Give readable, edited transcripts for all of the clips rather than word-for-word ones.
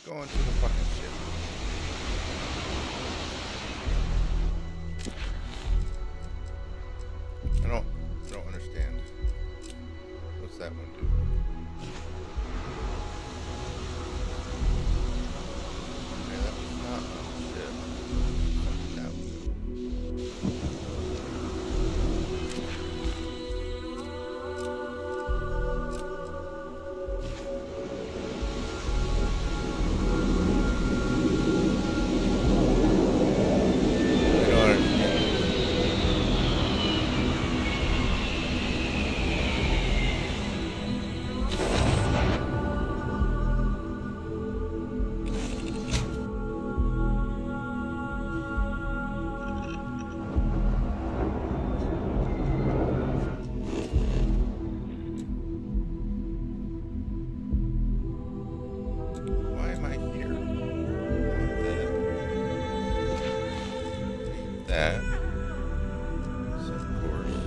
going to the fucking ship. I don't understand. What's that one do? Okay, that was not on the ship. Something that would do. I don't understand. Why am I here? I want that. That. Yes, of course.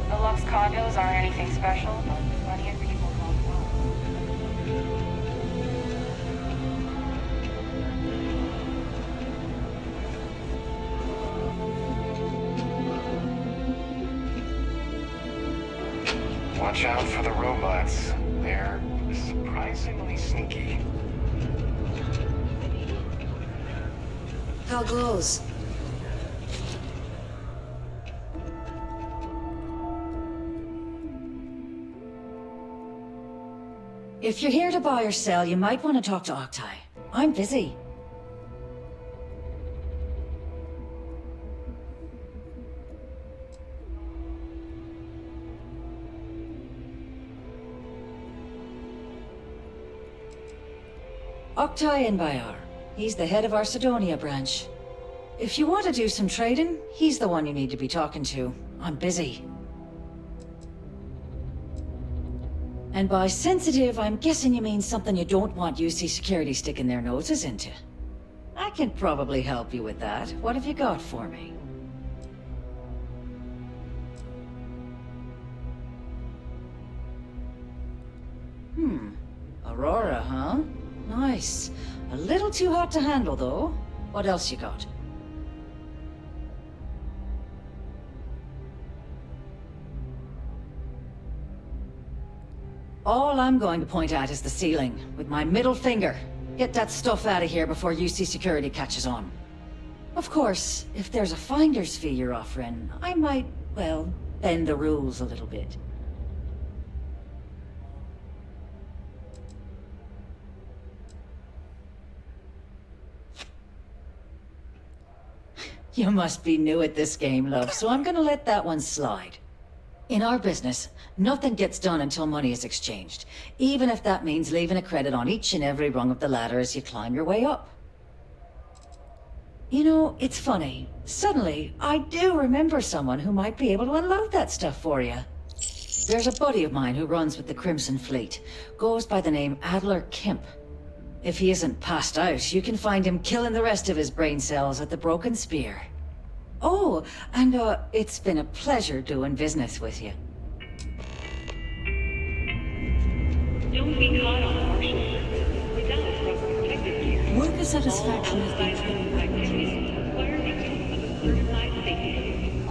The Lux condos aren't anything special, but plenty of people don't know. Watch out for the robots. They're surprisingly sneaky. How goes? If you're here to buy or sell, you might want to talk to Octai. I'm busy. Octai Inbayar. He's the head of our Sidonia branch. If you want to do some trading, he's the one you need to be talking to. I'm busy. And by sensitive, I'm guessing you mean something you don't want UC Security sticking their noses into. I can probably help you with that. What have you got for me? Aurora, huh? Nice. A A little too hot to handle, though. What else you got? All I'm going to point at is the ceiling, with my middle finger. Get that stuff out of here before UC security catches on. Of course, if there's a finder's fee you're offering, I might, well, bend the rules a little bit. You must be new at this game, love, so I'm gonna let that one slide. In our business, nothing gets done until money is exchanged, even if that means leaving a credit on each and every rung of the ladder as you climb your way up. You know, it's funny. Suddenly, I do remember someone who might be able to unload that stuff for you. There's a buddy of mine who runs with the Crimson Fleet. Goes by the name Adler Kemp. If he isn't passed out, you can find him killing the rest of his brain cells at the Broken Spear. Oh, and it's been a pleasure doing business with you. Don't be caught on partial service without proper protective gear. Worker satisfaction has been All activities require the use of a certified safety suit.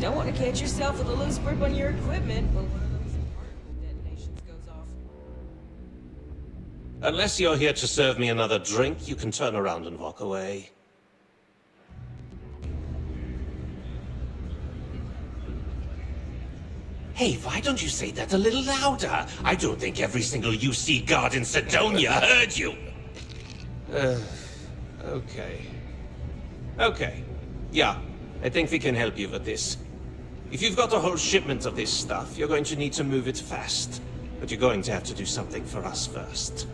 Don't want to catch yourself with a loose grip on your equipment when one of those particle detonations goes off. Unless you're here to serve me another drink, you can turn around and walk away. Hey, why don't you say that a little louder? I don't think every single UC guard in Sidonia heard you. Okay. Okay. Yeah, I think we can help you with this. If you've got a whole shipment of this stuff, you're going to need to move it fast. But you're going to have to do something for us first.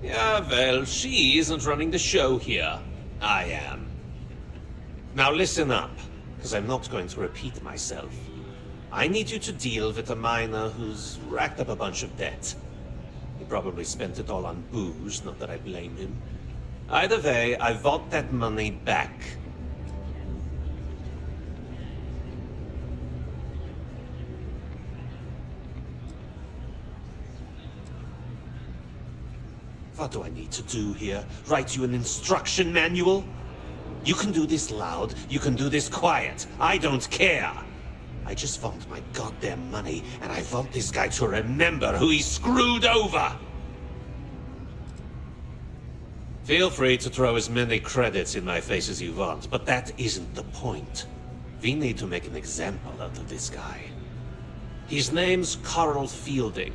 Yeah, well, she isn't running the show here. I am. Now listen up, because I'm not going to repeat myself. I need you to deal with a miner who's racked up a bunch of debt. He probably spent it all on booze, not that I blame him. Either way, I want that money back. What do I need to do here? Write you an instruction manual? You can do this loud, you can do this quiet. I don't care. I just want my goddamn money, and I want this guy to remember who he screwed over. Feel free to throw as many credits in my face as you want, but that isn't the point. We need to make an example out of this guy. His name's Carl Fielding.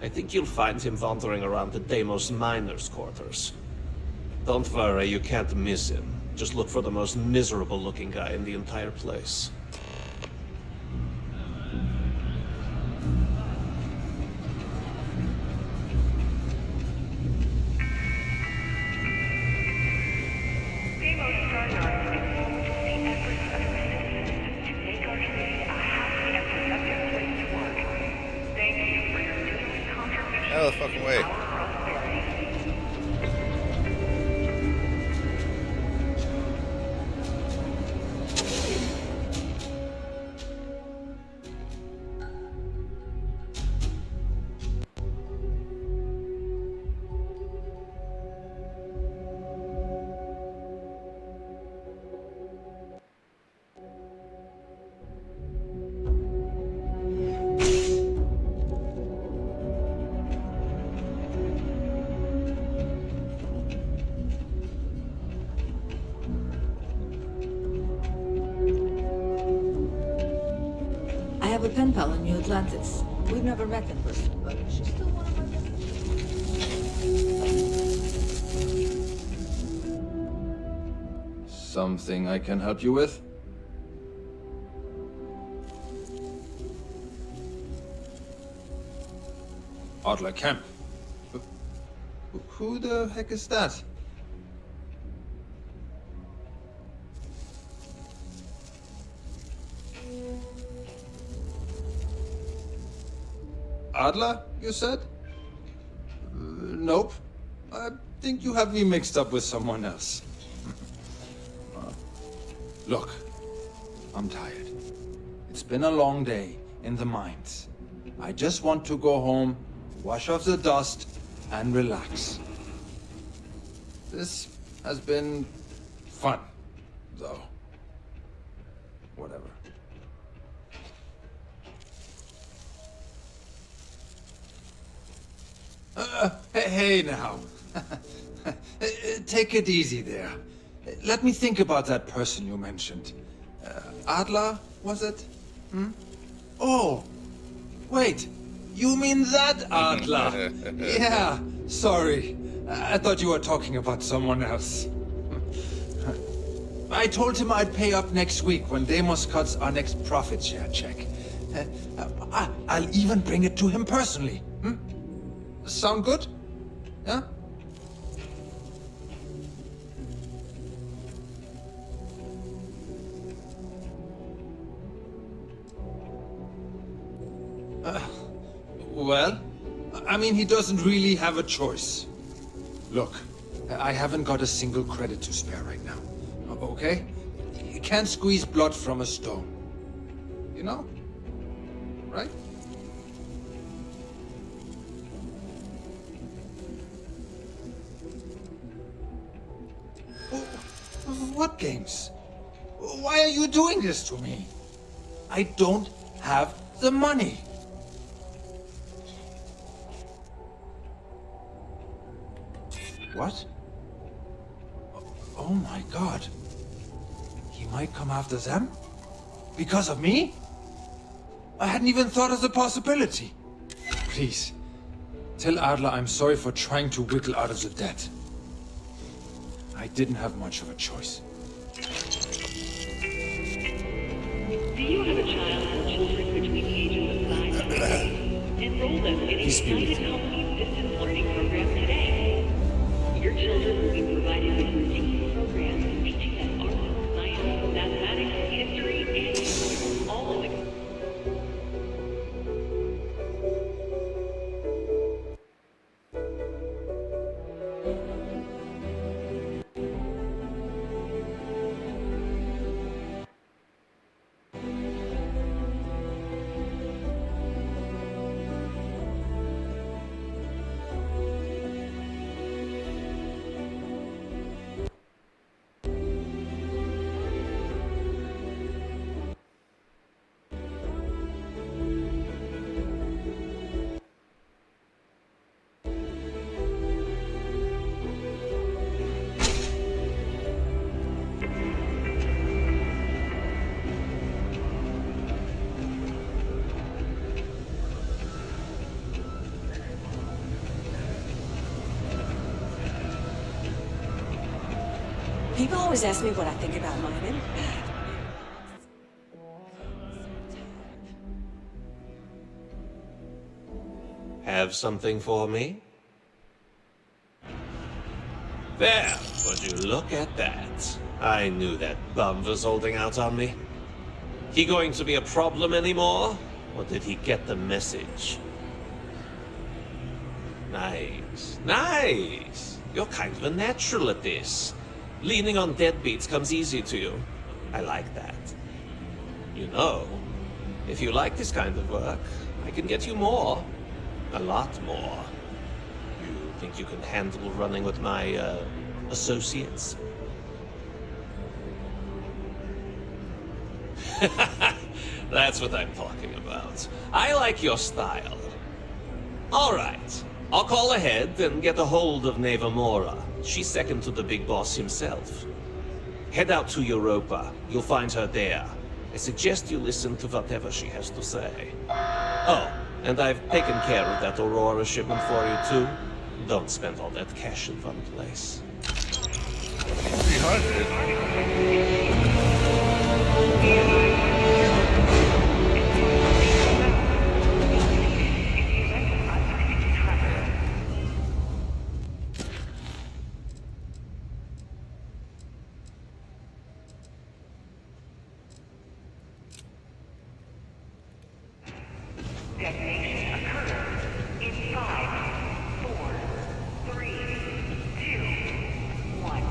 I think you'll find him wandering around the Deimos miners' quarters. Don't worry, you can't miss him. Just look for the most miserable-looking guy in the entire place. Deimos Starlord extols the efforts of its citizens to make our city a happy and productive place to work. Thank you for your daily contribution Out of the fucking way. to our prosperity. I have a pen pal in New Atlantis. We've never met in person, but she's still one of my best. Something I can help you with? Adler Kemp. Who the heck is that? Adler, you said? Nope. I think you have me mixed up with someone else. Look, I'm tired. It's been a long day in the mines. I just want to go home, wash off the dust, and relax. This has been fun, though. Whatever. Hey now. Take it easy there. Let me think about that person you mentioned. Adler, was it? Oh, wait. You mean that Adler? Yeah, sorry. I thought you were talking about someone else. I told him I'd pay up next week when Deimos cuts our next profit share check. I'll even bring it to him personally. Sound good? Yeah? Well, I mean, he doesn't really have a choice. Look, I haven't got a single credit to spare right now, okay? You can't squeeze blood from a stone. You know? Right? What games? Why are you doing this to me? I don't have the money. What? Oh my god. He might come after them? Because of me? I hadn't even thought of the possibility. Please, tell Adler I'm sorry for trying to wiggle out of the debt. I didn't have much of a choice. Do you have a child or children between the ages of 5 and 13? Enroll them in a United Company's distance learning program today. Your children will be provided with routine programs teaching them art, science, mathematics, history, and English, all in the People always ask me what I think about mining. Have something for me? There, would you look at that? I knew that bum was holding out on me. He going to be a problem anymore? Or did he get the message? Nice, nice. You're kind of a natural at this. Leaning on deadbeats comes easy to you. I like that. You know, if you like this kind of work, I can get you more. A lot more. You think you can handle running with my, associates? That's what I'm talking about. I like your style. All right. I'll call ahead and get a hold of Neva Mora. She's second to the big boss himself. Head out to Europa. You'll find her there. I suggest you listen to whatever she has to say. Oh, and I've taken care of that Aurora shipment for you too. Don't spend all that cash in one place. 300. detonation occurs in 5, 4, 3, 2, 1.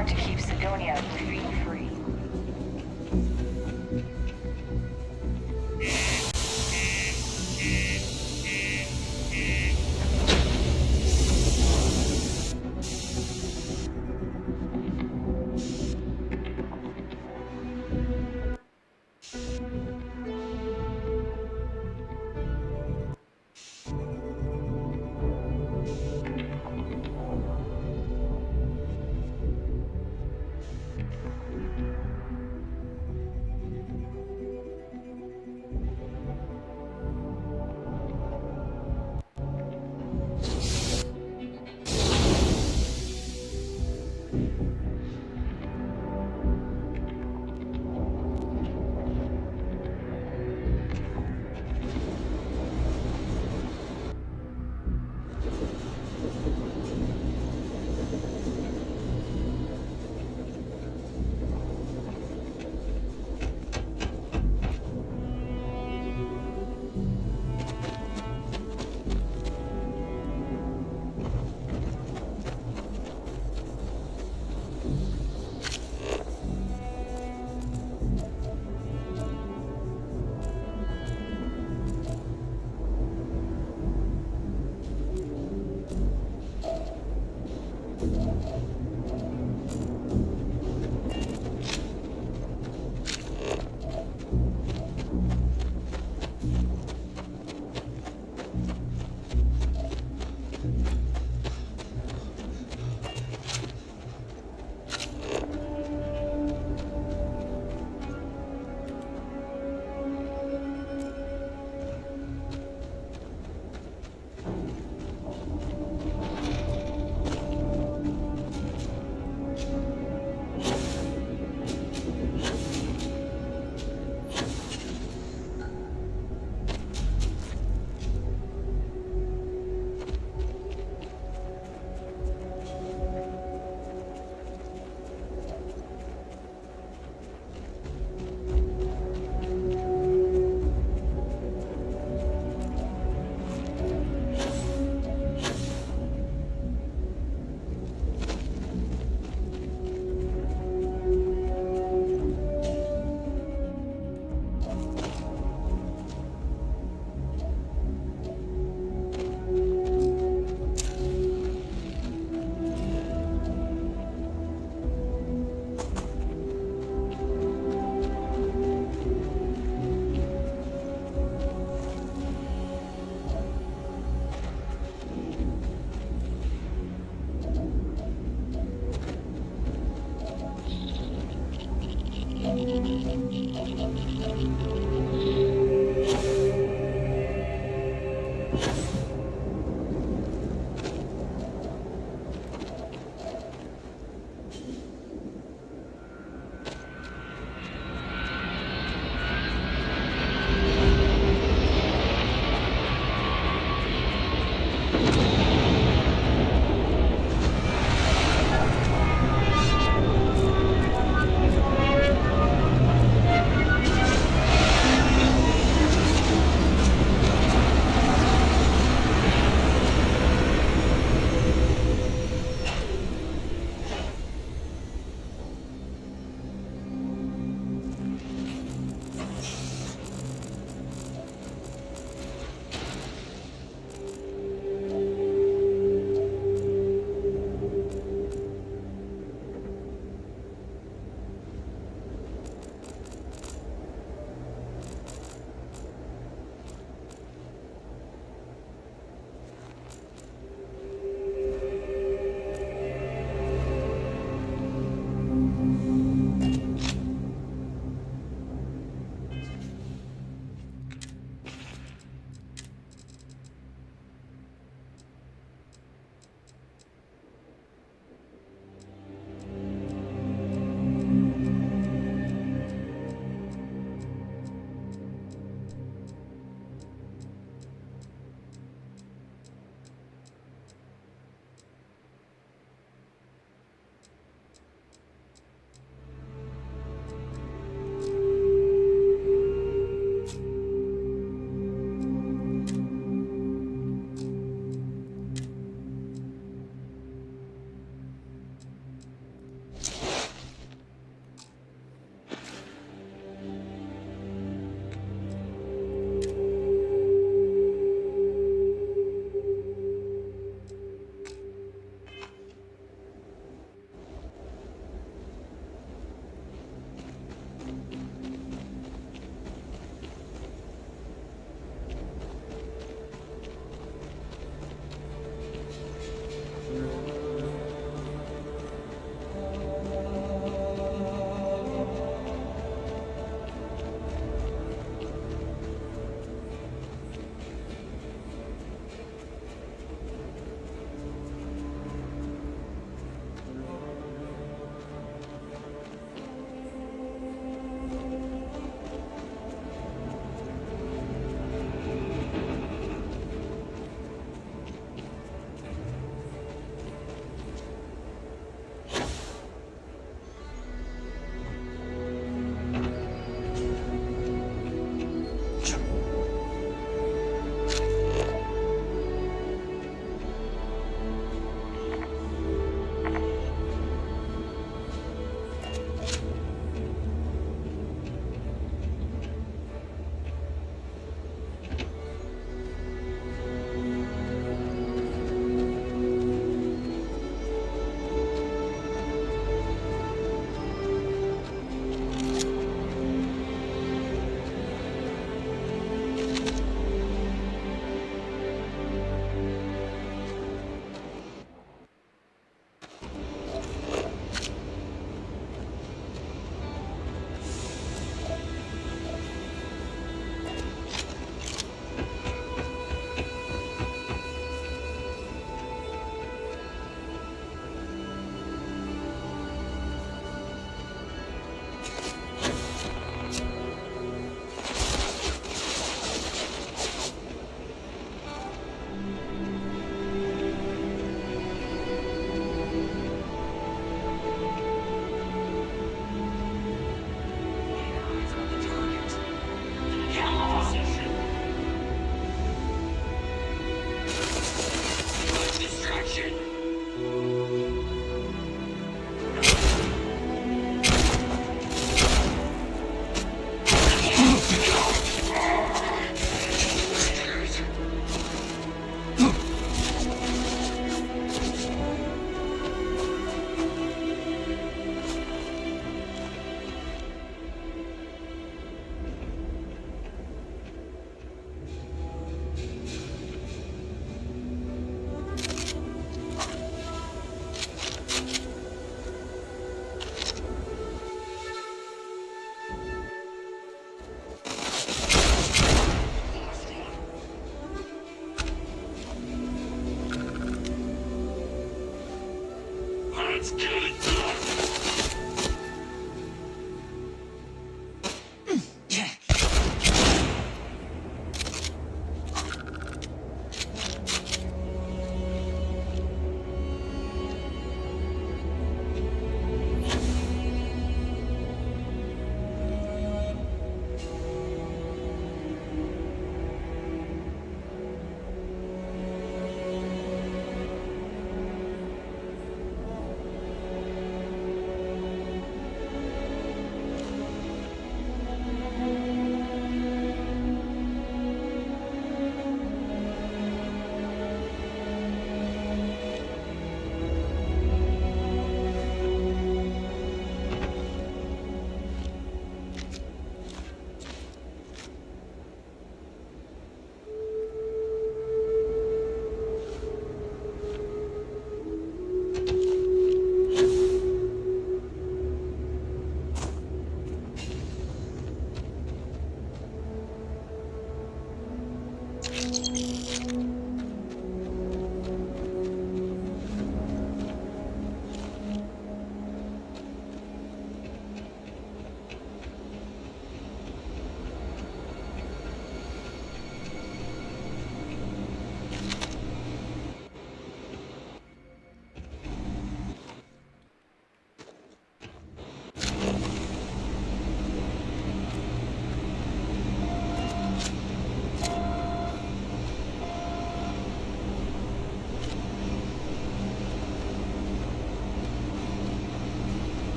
part to keep Sidonia fee-free.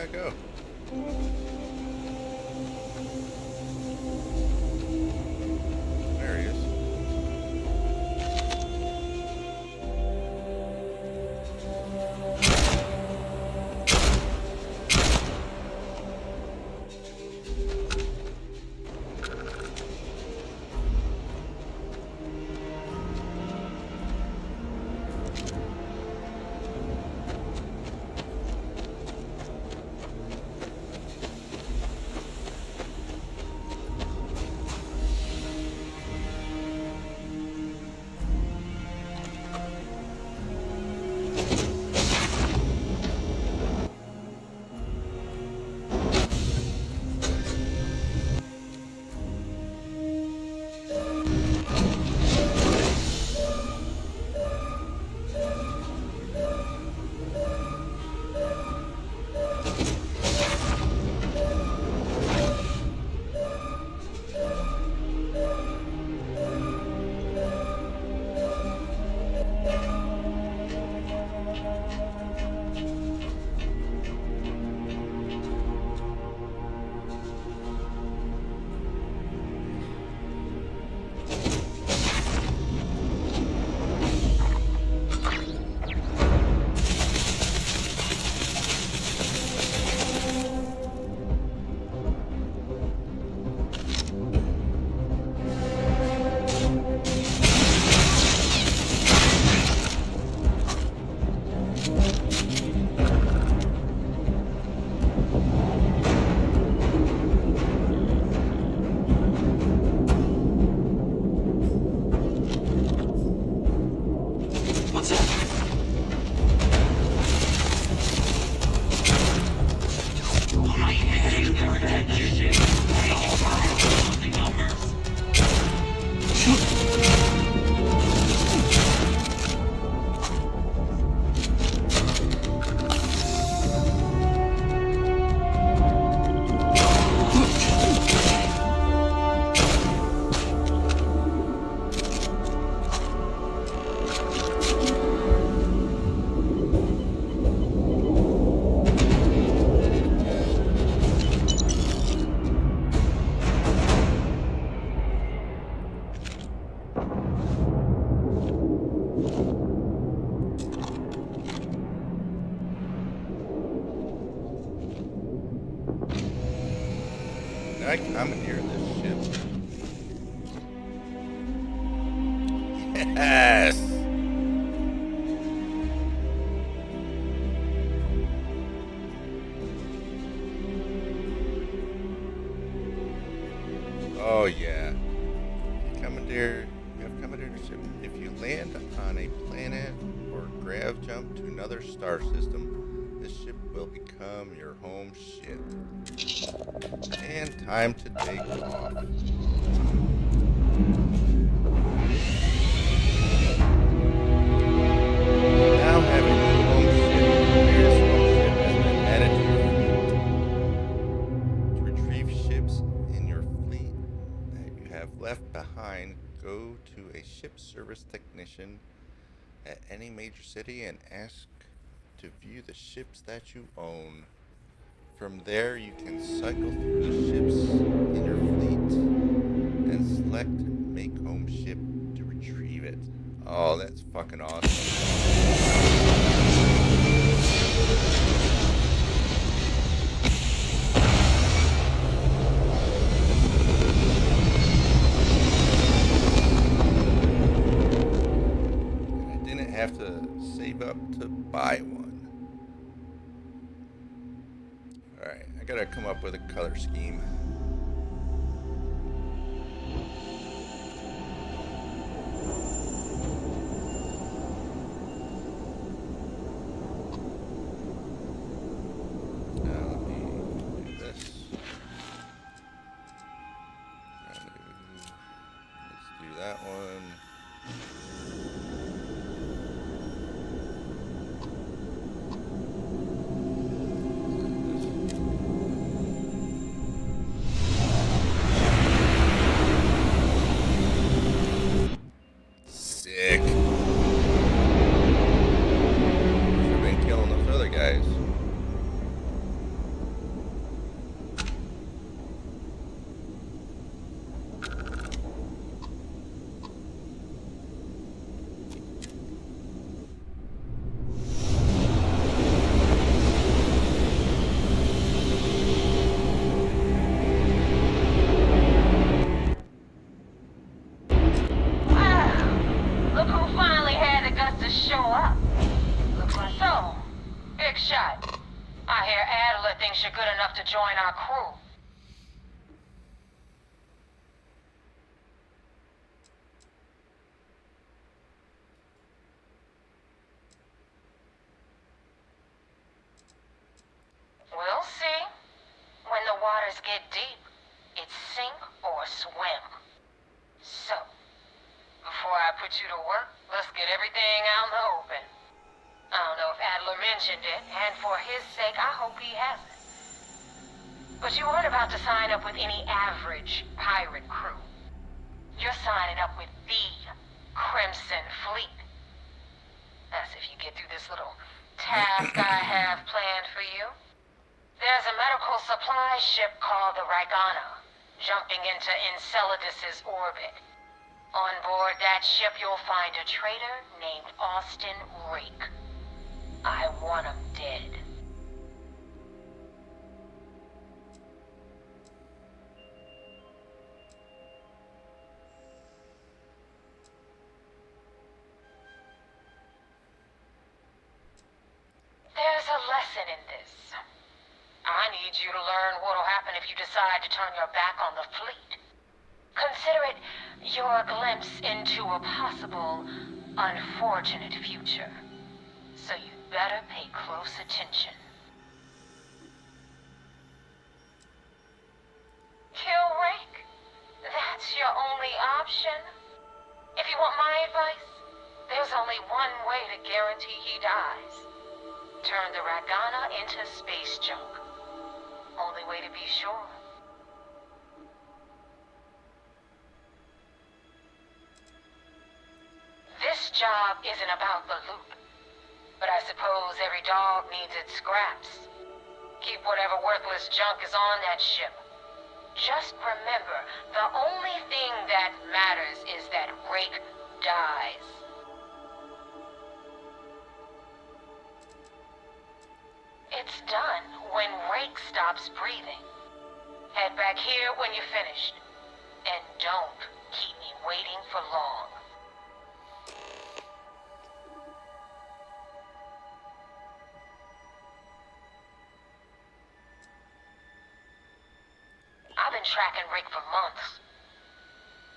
gotta go. There he is. I commandeer this ship. Yes! Oh yeah. You have commandeered a ship. If you land on a planet or grav jump to another star system, this ship will become your home ship. And time to take off. Now having a home ship, various home ship has been added to your fleet. To retrieve ships in your fleet that you have left behind, go to a ship service technician at any major city and ask to view the ships that you own. From there, you can cycle through the ships in your fleet and select Make Home Ship to retrieve it. Oh, that's fucking awesome. And I didn't have to save up to buy one. Alright, I gotta come up with a color scheme. Let me do this. Let's do that one. Big shot. I hear Adler thinks you're good enough to join our crew. We'll see. When the waters get deep, it's sink or swim. So, before I put you to work, let's get everything out in the open. I don't know if Adler mentioned it, and for his sake, I hope he hasn't. But you weren't about to sign up with any average pirate crew. You're signing up with the Crimson Fleet. That's if you get through this little task I have planned for you. There's a medical supply ship called the Ragana, jumping into Enceladus's orbit. On board that ship, you'll find a traitor named Austin Rake. I want him dead. There's a lesson in this. I need you to learn what'll happen if you decide to turn your back on the fleet. Consider it your glimpse into a possible, unfortunate future. So you better pay close attention. Kill Rake? That's your only option? If you want my advice, there's only one way to guarantee he dies. Turn the Ragana into space junk. Only way to be sure. This job isn't about the loot, but I suppose every dog needs its scraps. Keep whatever worthless junk is on that ship. Just remember, the only thing that matters is that Rake dies. It's done when Rake stops breathing. Head back here when you're finished. And don't keep me waiting for long. I've been tracking Rake for months.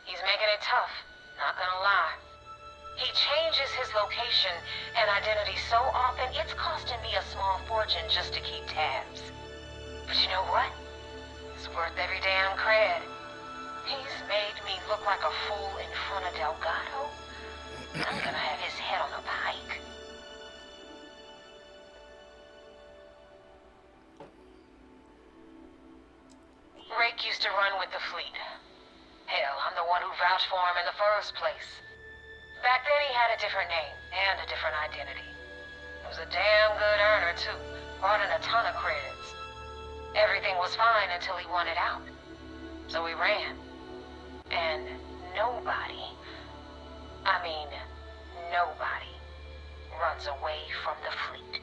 He's making it tough, not gonna lie. He changes his location and identity so often, it's costing me a small fortune just to keep tabs. But you know what? It's worth every damn cred. He's made me look like a fool in front of Delgado. I'm gonna have his head on a pike. Rake used to run with the fleet. Hell, I'm the one who vouched for him in the first place. Back then he had a different name and a different identity. He was a damn good earner too, brought in a ton of credits. Everything was fine until he wanted out. So he ran. And nobody, I mean nobody, runs away from the fleet.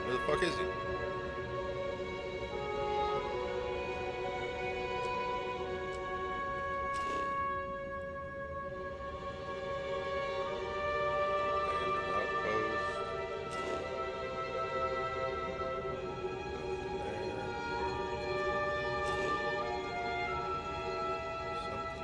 Where the fuck is he? Abandoned outpost. Nothing there. Something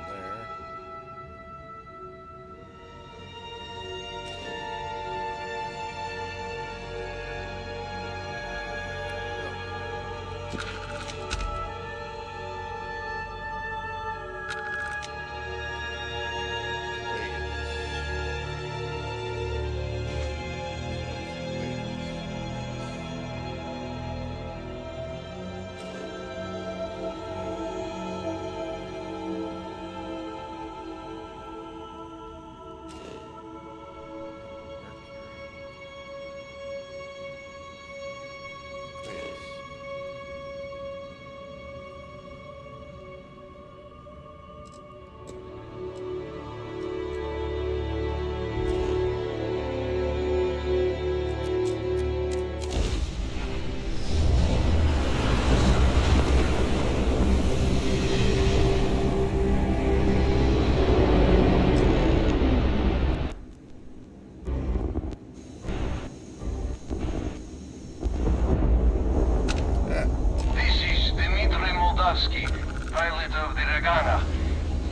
pilot of the Regana.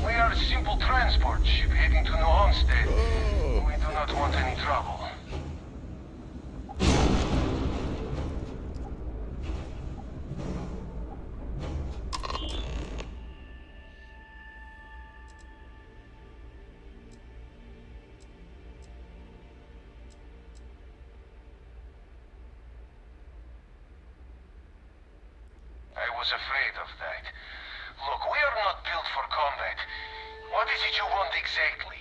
We are a simple transport ship heading to New Homestead. Oh, We do not want any trouble. I was afraid of that. Look, we are not built for combat. What is it you want exactly?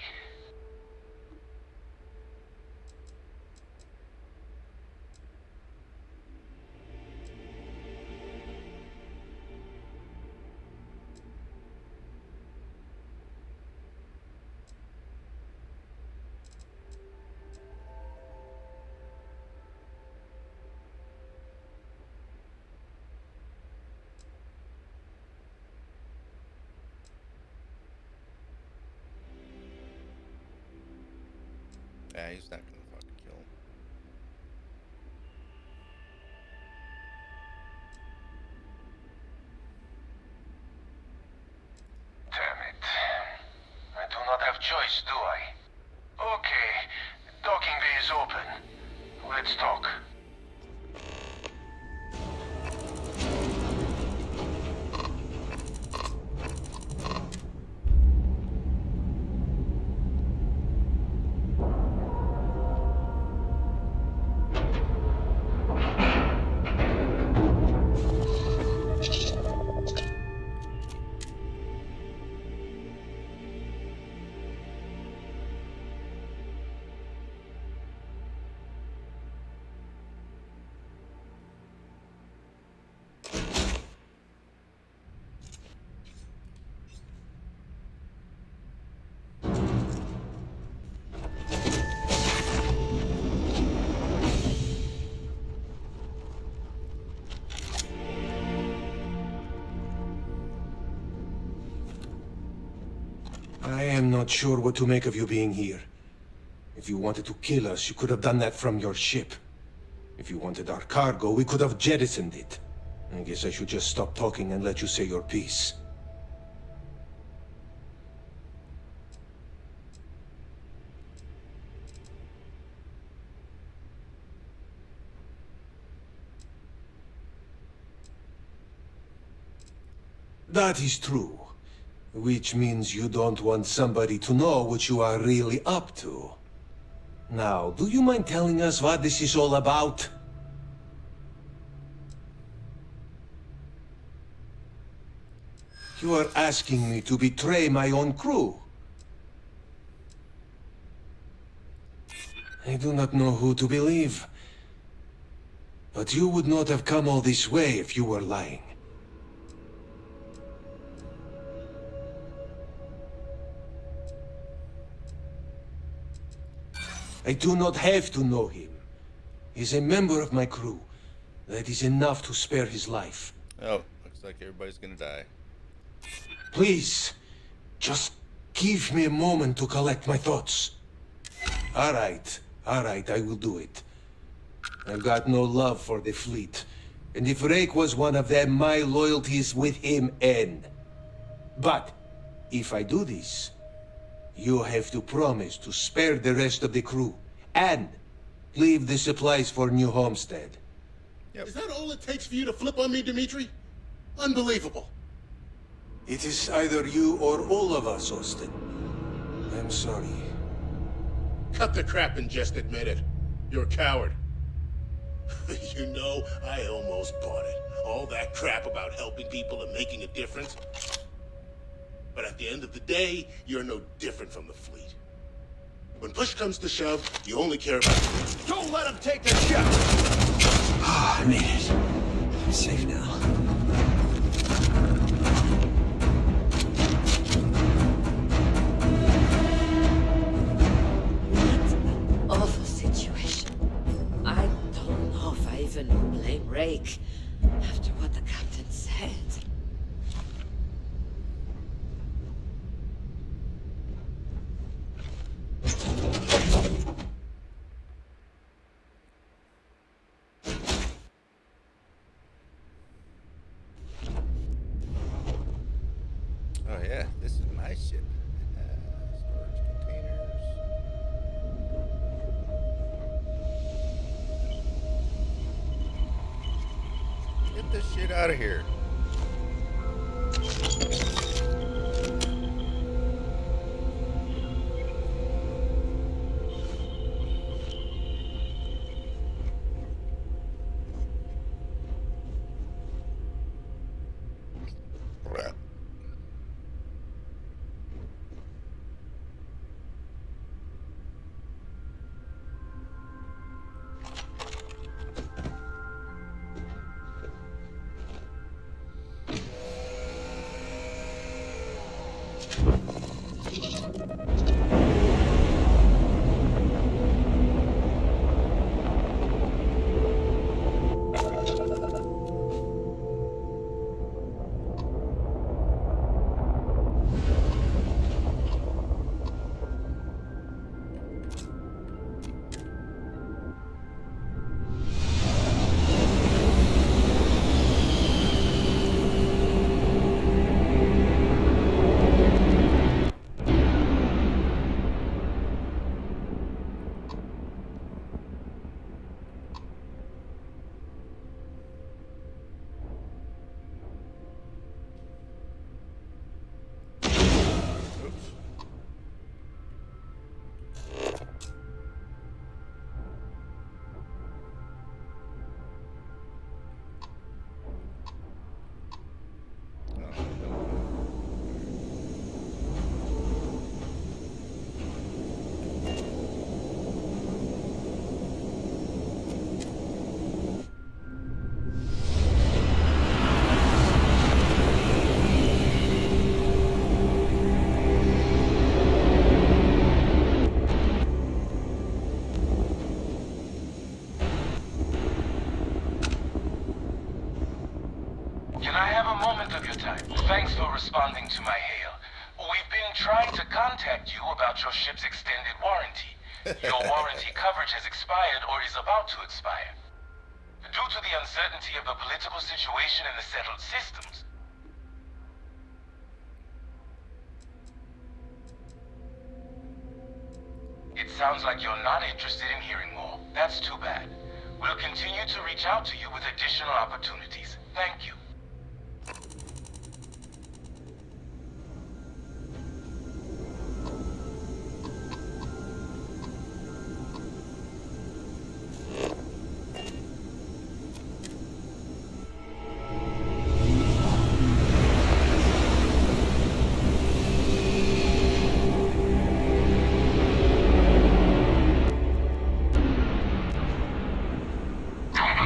yeah, he's not gonna fucking kill him. Damn it. I do not have choice, do I? Okay, docking bay is open. Let's talk. I am not sure what to make of you being here. If you wanted to kill us, you could have done that from your ship. If you wanted our cargo, we could have jettisoned it. I guess I should just stop talking and let you say your piece. That is true. Which means you don't want somebody to know what you are really up to. Now, do you mind telling us what this is all about? You are asking me to betray my own crew. I do not know who to believe. But you would not have come all this way if you were lying. I do not have to know him. He's a member of my crew. That is enough to spare his life. Oh, looks like everybody's gonna die. Please, just give me a moment to collect my thoughts. All right, I will do it. I've got no love for the fleet. And if Rake was one of them, my loyalties with him end. But, if I do this, you have to promise to spare the rest of the crew, and leave the supplies for New Homestead. Yep. Is that all it takes for you to flip on me, Dimitri? Unbelievable. It is either you or all of us, Austin. I'm sorry. Cut the crap and just admit it. You're a coward. You know, I almost bought it. All that crap about helping people and making a difference. But at the end of the day, you're no different from the fleet. When push comes to shove, you only care about... Don't let him take the ship! I made it. I'm safe now. Awful situation. I don't know if I even blame Rake after what the captain said. ship. Storage containers. Get this shit out of here. Oops. Oh, no. Can I have a moment of your time? Thanks for responding to my hail. We've been trying to contact you about your ship's extended warranty. Your warranty coverage has expired or is about to expire. Due to the uncertainty of the political situation in the settled systems, it sounds like you're not interested in hearing more. That's too bad. We'll continue to reach out to you with additional opportunities. Thank you.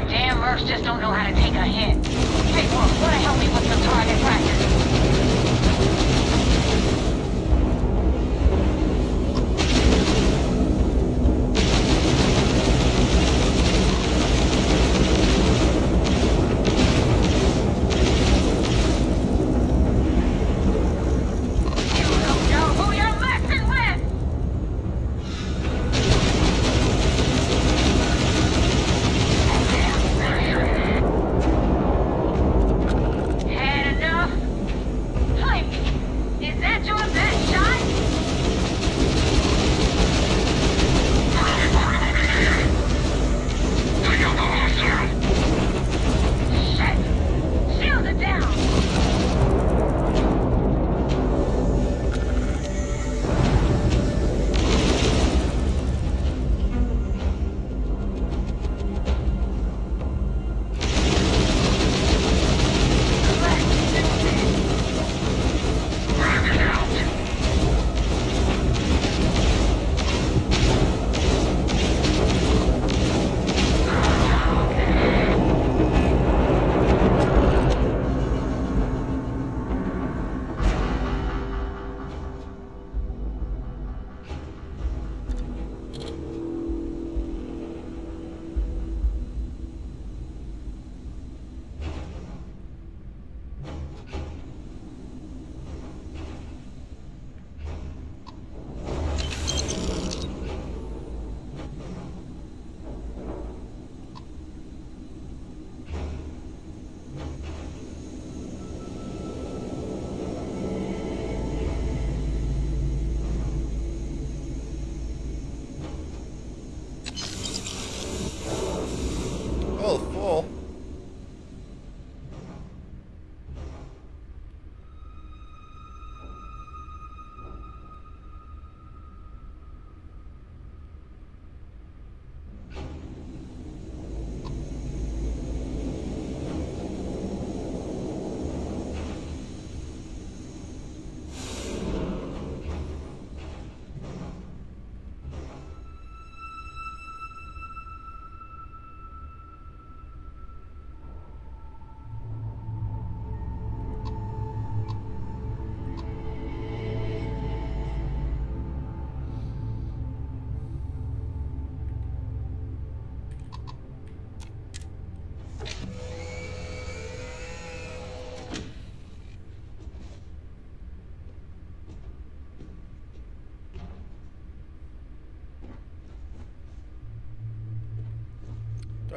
Damn mercs just don't know how to take a hint. Take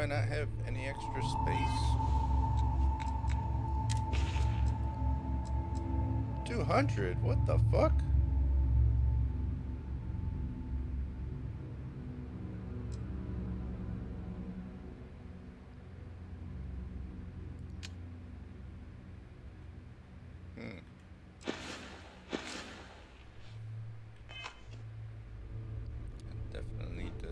I not have any extra space? 200? What the fuck? Hmm. Definitely need to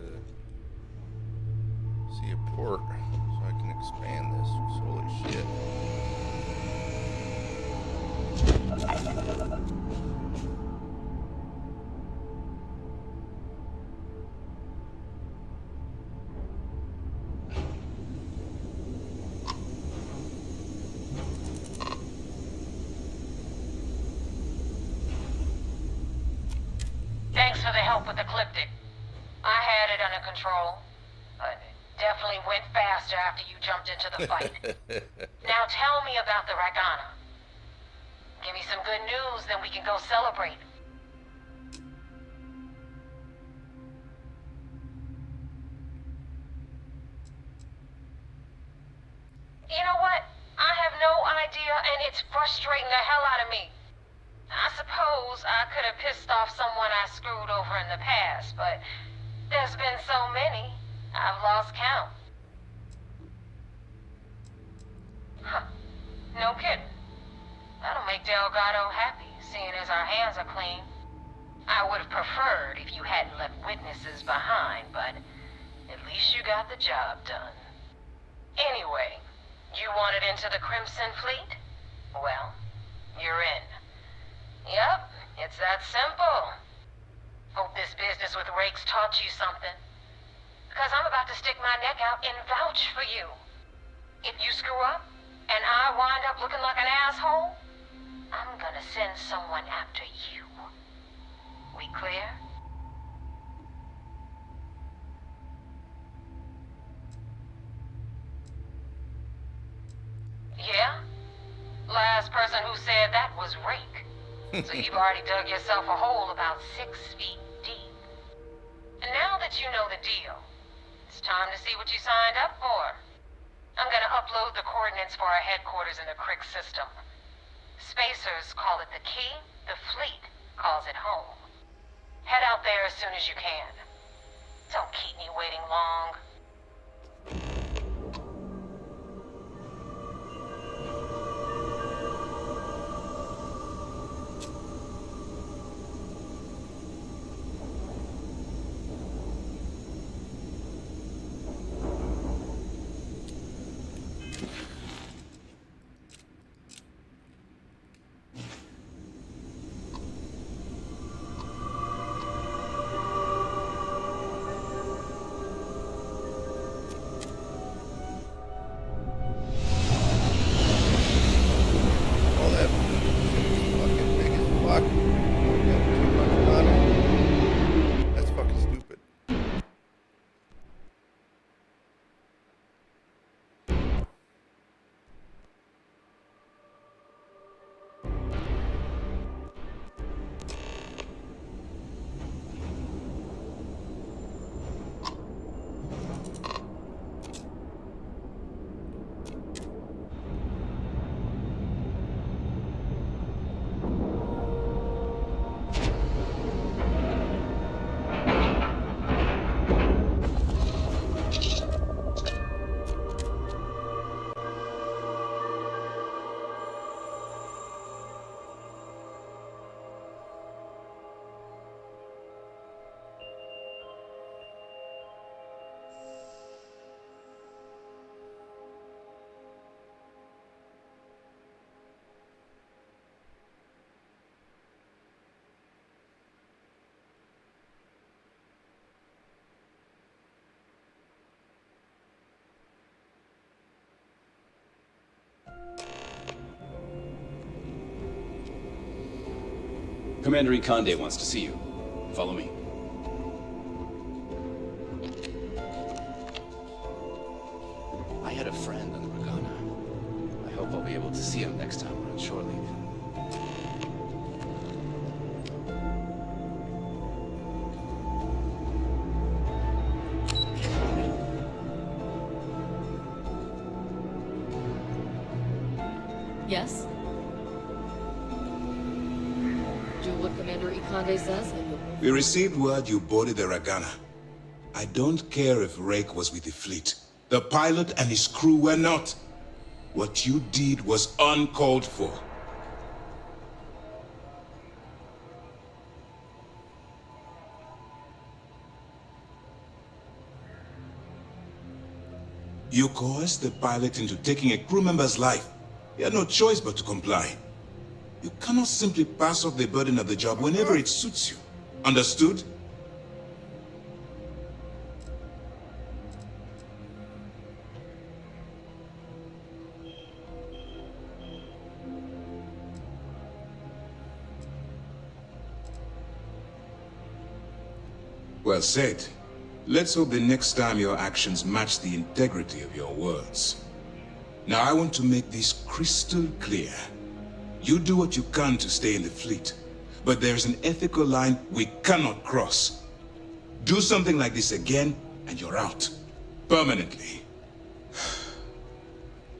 see a port so I can expand this. Holy shit. Thanks for the help with Ecliptic. I had it under control. But it definitely went faster after you jumped into the fight. Now tell me about the Ragana. Give me some good news, then we can go celebrate. You know what? I have no idea, and it's frustrating the hell out of me. I suppose I could have pissed off someone I screwed over in the past, but there's been so many, I've lost count. Huh. No kidding. That'll make Delgado happy, seeing as our hands are clean. I would have preferred if you hadn't left witnesses behind, but at least you got the job done. Anyway, you wanted into the Crimson Fleet? Well, you're in. Yep, it's that simple. Hope this business with Rakes taught you something. Because I'm about to stick my neck out and vouch for you. If you screw up, and I wind up looking like an asshole, I'm gonna send someone after you. We clear? Yeah? Last person who said that was Rake. So you've already dug yourself a hole about 6 feet deep. And now that you know the deal, it's time to see what you signed up for. I'm gonna upload the coordinates for our headquarters in the Crick system. Spacers call it the key, the fleet calls it home. Head out there as soon as you can. Don't keep me waiting long. Oh, that ship's fucking big as fuck. Only got 200 on it. That's fucking stupid. Commander Ikande wants to see you. Follow me. I had a friend on the Ragana. I hope I'll be able to see him next time we're on shore leave. Commander Ikande says, and We received word you boarded the Ragana. I don't care if Rake was with the fleet. The pilot and his crew were not. What you did was uncalled for. You coerced the pilot into taking a crew member's life. He had no choice but to comply. You cannot simply pass off the burden of the job whenever it suits you. Understood? Well said. Let's hope the next time your actions match the integrity of your words. Now I want to make this crystal clear. You do what you can to stay in the fleet, but there's an ethical line we cannot cross. Do something like this again, and you're out. Permanently.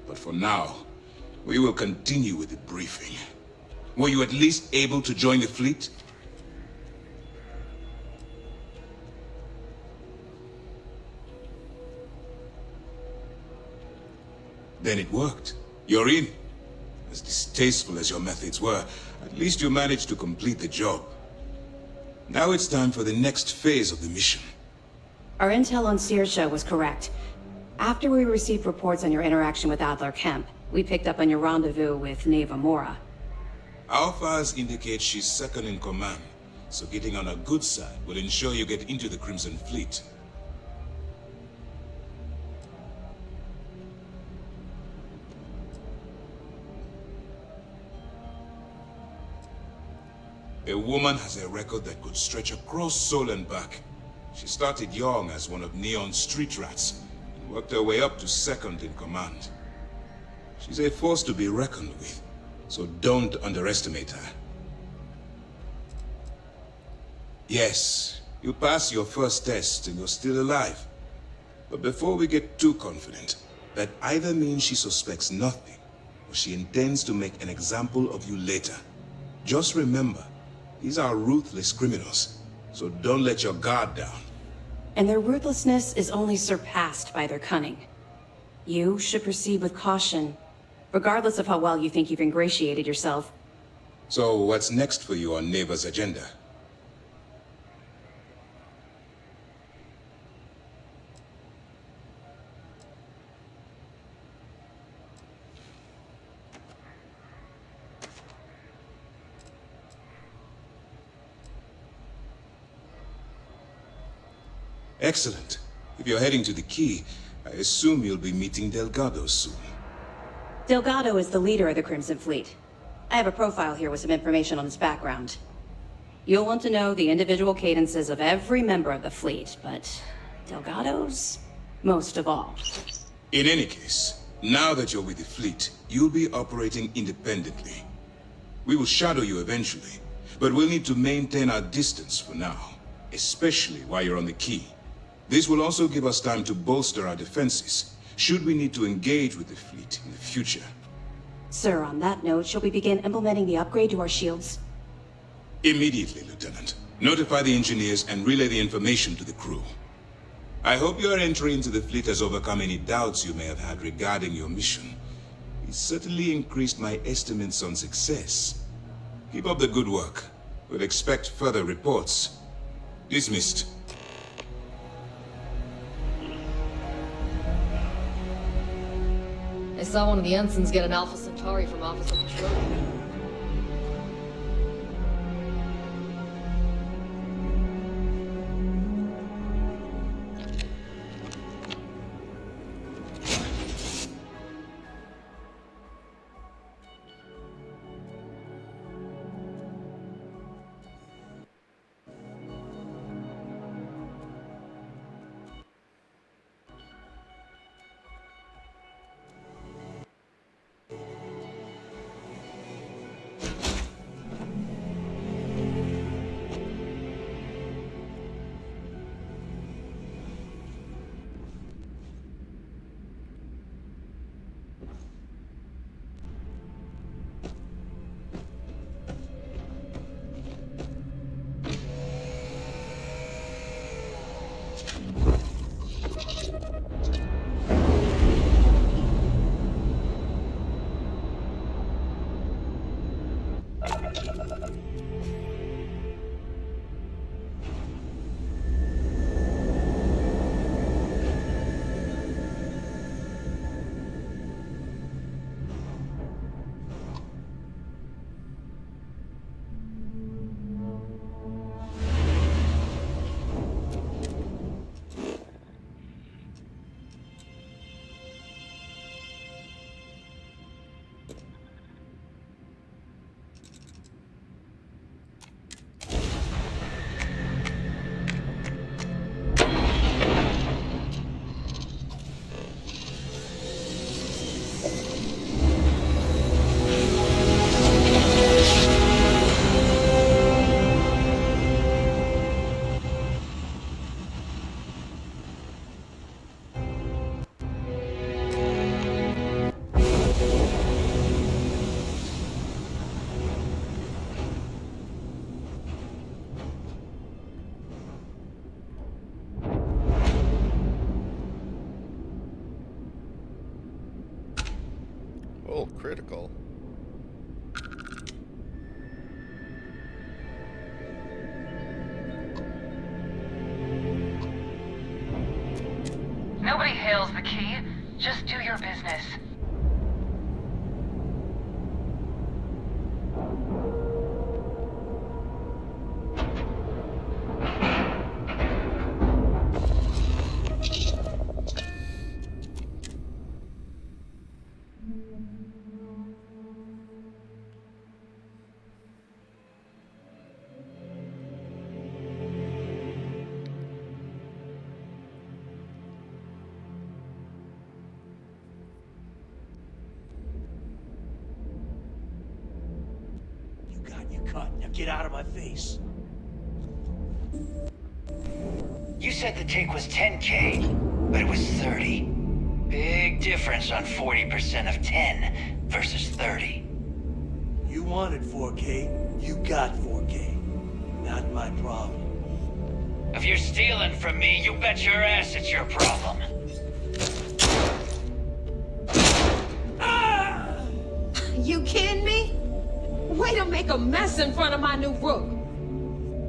But for now, we will continue with the briefing. Were you at least able to join the fleet? Then it worked. You're in. As distasteful as your methods were, at least you managed to complete the job. Now it's time for the next phase of the mission. Our intel on Saoirse was correct. After we received reports on your interaction with Adler Kemp, we picked up on your rendezvous with Neva Mora. Our files indicate she's second in command, so getting on her good side will ensure you get into the Crimson Fleet. A woman has a record that could stretch across Sol and back. She started young as one of Neon's street rats, and worked her way up to second in command. She's a force to be reckoned with, so don't underestimate her. Yes, you passed your first test and you're still alive. But before we get too confident, that either means she suspects nothing, or she intends to make an example of you later. Just remember, these are ruthless criminals, so don't let your guard down. And their ruthlessness is only surpassed by their cunning. You should proceed with caution, regardless of how well you think you've ingratiated yourself. So what's next for you on Neva's agenda? Excellent. If you're heading to the Key, I assume you'll be meeting Delgado soon. Delgado is the leader of the Crimson Fleet. I have a profile here with some information on his background. You'll want to know the individual cadences of every member of the fleet, but Delgado's most of all. In any case, now that you're with the fleet, you'll be operating independently. We will shadow you eventually, but we'll need to maintain our distance for now, especially while you're on the Key. This will also give us time to bolster our defenses, should we need to engage with the fleet in the future. Sir, on that note, shall we begin implementing the upgrade to our shields? Immediately, Lieutenant. Notify the engineers and relay the information to the crew. I hope your entry into the fleet has overcome any doubts you may have had regarding your mission. It certainly increased my estimates on success. Keep up the good work. We'll expect further reports. Dismissed. I saw one of the ensigns get an Alpha Centauri from Officer Patrol. critical. Nobody hails the key. Just do your business. Cut. Now get out of my face. You said the take was 10K, but it was 30. Big difference on 40% of 10 versus 30. You wanted 4K, you got 4K. Not my problem. If you're stealing from me, you bet your ass it's your problem. You kidding me? Way to make a mess in front of my new rook.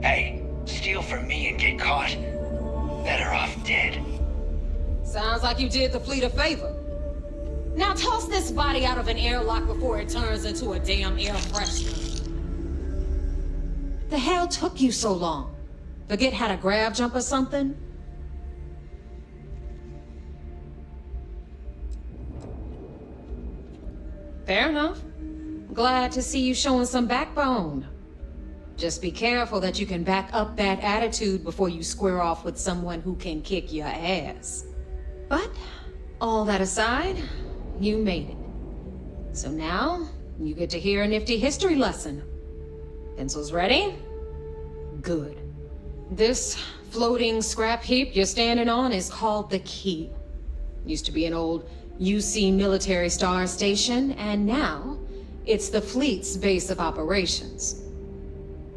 Hey, steal from me and get caught. Better off dead. Sounds like you did the fleet a favor. Now toss this body out of an airlock before it turns into a damn air freshener. The hell took you so long? Forget how to grab jump or something? Fair enough. Glad to see you showing some backbone. Just be careful that you can back up that attitude before you square off with someone who can kick your ass. But, all that aside, you made it. So now, you get to hear a nifty history lesson. Pencils ready? Good. This floating scrap heap you're standing on is called the Key. Used to be an old UC military star station, and now it's the fleet's base of operations.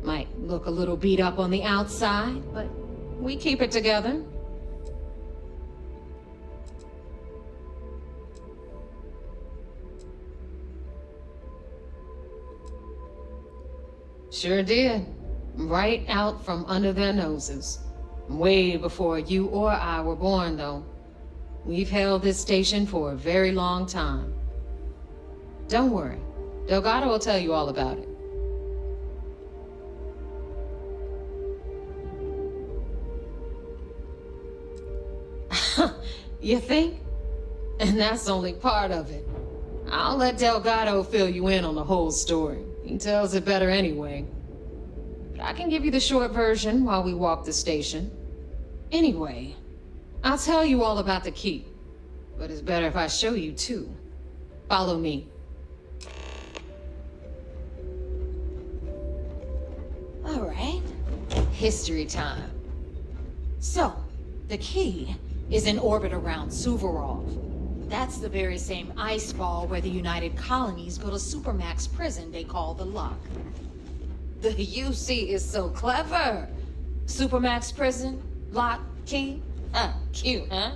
Might look a little beat up on the outside, but we keep it together. Sure did. Right out from under their noses. Way before you or I were born, though. We've held this station for a very long time. Don't worry. Delgado will tell you all about it. You think? And that's only part of it. I'll let Delgado fill you in on the whole story. He tells it better anyway. But I can give you the short version while we walk the station. Anyway, I'll tell you all about the key. But it's better if I show you too. Follow me. All right. History time. So, the key is in orbit around Suvorov. That's the very same ice ball where the United Colonies built a supermax prison they call the Lock. The UC is so clever. Supermax prison, lock, key. Cute, huh?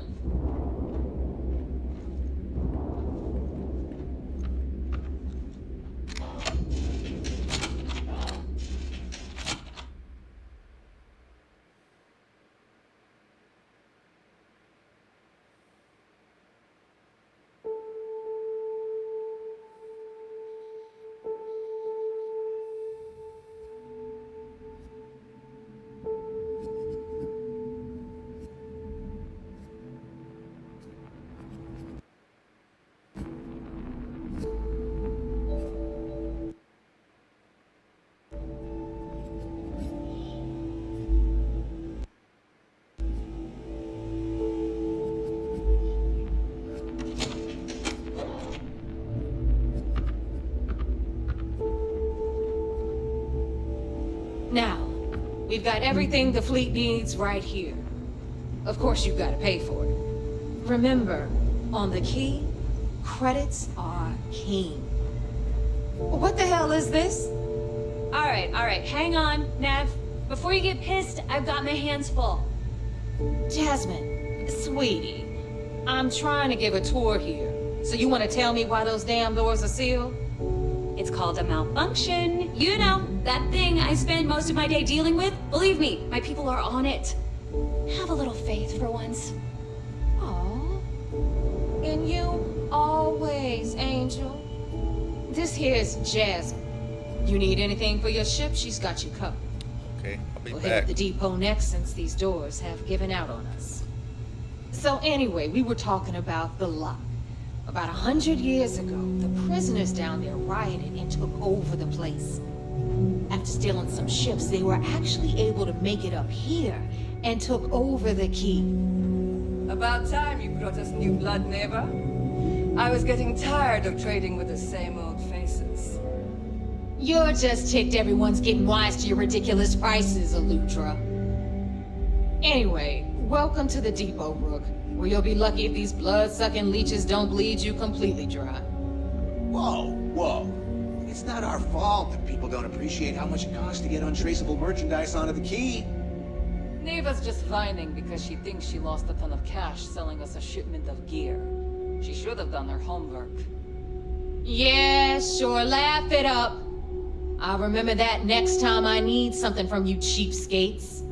Now, we've got everything the fleet needs right here. Of course, you've got to pay for it. Remember, on the key, credits are king. What the hell is this? All right, hang on, Nev. Before you get pissed, I've got my hands full. Jasmine, sweetie, I'm trying to give a tour here. So you want to tell me why those damn doors are sealed? It's called a malfunction. You know, that thing I spend most of my day dealing with. Believe me, my people are on it. Have a little faith for once. Aww. And you always, Angel. This here's Jasmine. You need anything for your ship, she's got you covered. Okay, I'll be We'll back. hit the depot next since these doors have given out on us. So anyway, we were talking about the lock. About 100 years ago, the prisoners down there rioted and took over the place. After stealing some ships, they were actually able to make it up here and took over the key. About time you brought us new blood, neighbor. I was getting tired of trading with the same old faces. You're just ticked everyone's getting wise to your ridiculous prices, Elutra. Anyway, welcome to the depot, Rook, where you'll be lucky if these blood-sucking leeches don't bleed you completely dry. Whoa, whoa. It's not our fault that people don't appreciate how much it costs to get untraceable merchandise onto the key. Neva's just whining because she thinks she lost a ton of cash selling us a shipment of gear. She should have done her homework. Yeah, sure, laugh it up. I'll remember that next time I need something from you cheapskates.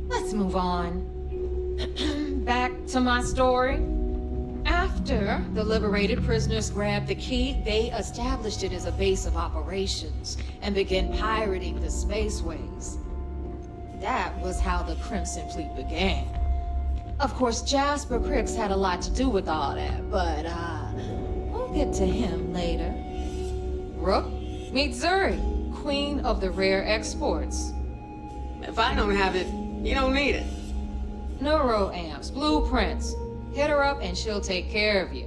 Let's move on. Back to my story. After the liberated prisoners grabbed the key, they established it as a base of operations and began pirating the spaceways. That was how the Crimson Fleet began. Of course, Jasper Cricks had a lot to do with all that, but we'll get to him later. Rook, meet Zuri, queen of the rare exports. If I don't have it, you don't need it. Neuroamps, blueprints. Hit her up and she'll take care of you.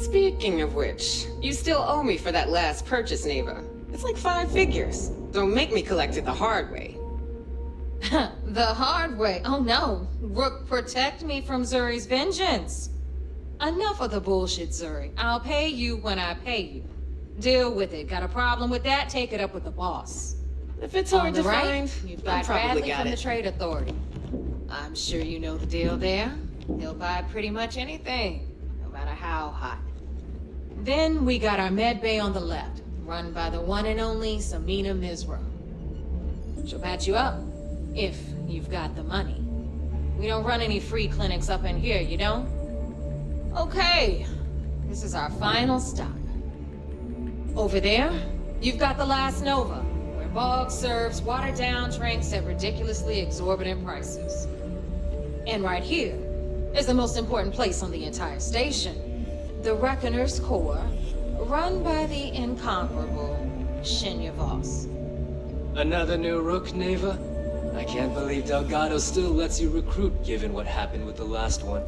Speaking of which, you still owe me for that last purchase, Neva. It's like 5 figures. Don't make me collect it the hard way. The hard way? Oh no. Rook, protect me from Zuri's vengeance. Enough of the bullshit, Zuri. I'll pay you when I pay you. Deal with it. Got a problem with that? Take it up with the boss. If it's hard to right, find, you've I got probably Bradley got from it. the Trade Authority. I'm sure you know the deal there. He'll buy pretty much anything, no matter how hot. Then we got our med bay on the left, run by the one and only Samina Mizra. She'll patch you up, if you've got the money. We don't run any free clinics up in here, you don't? Okay, this is our final stop. Over there, you've got the Last Nova, where Bog serves watered-down drinks at ridiculously exorbitant prices. And right here is the most important place on the entire station, the Reckoner's Core, run by the incomparable Shinya Voss. Another new Rook, Neva? I can't believe Delgado still lets you recruit given what happened with the last one.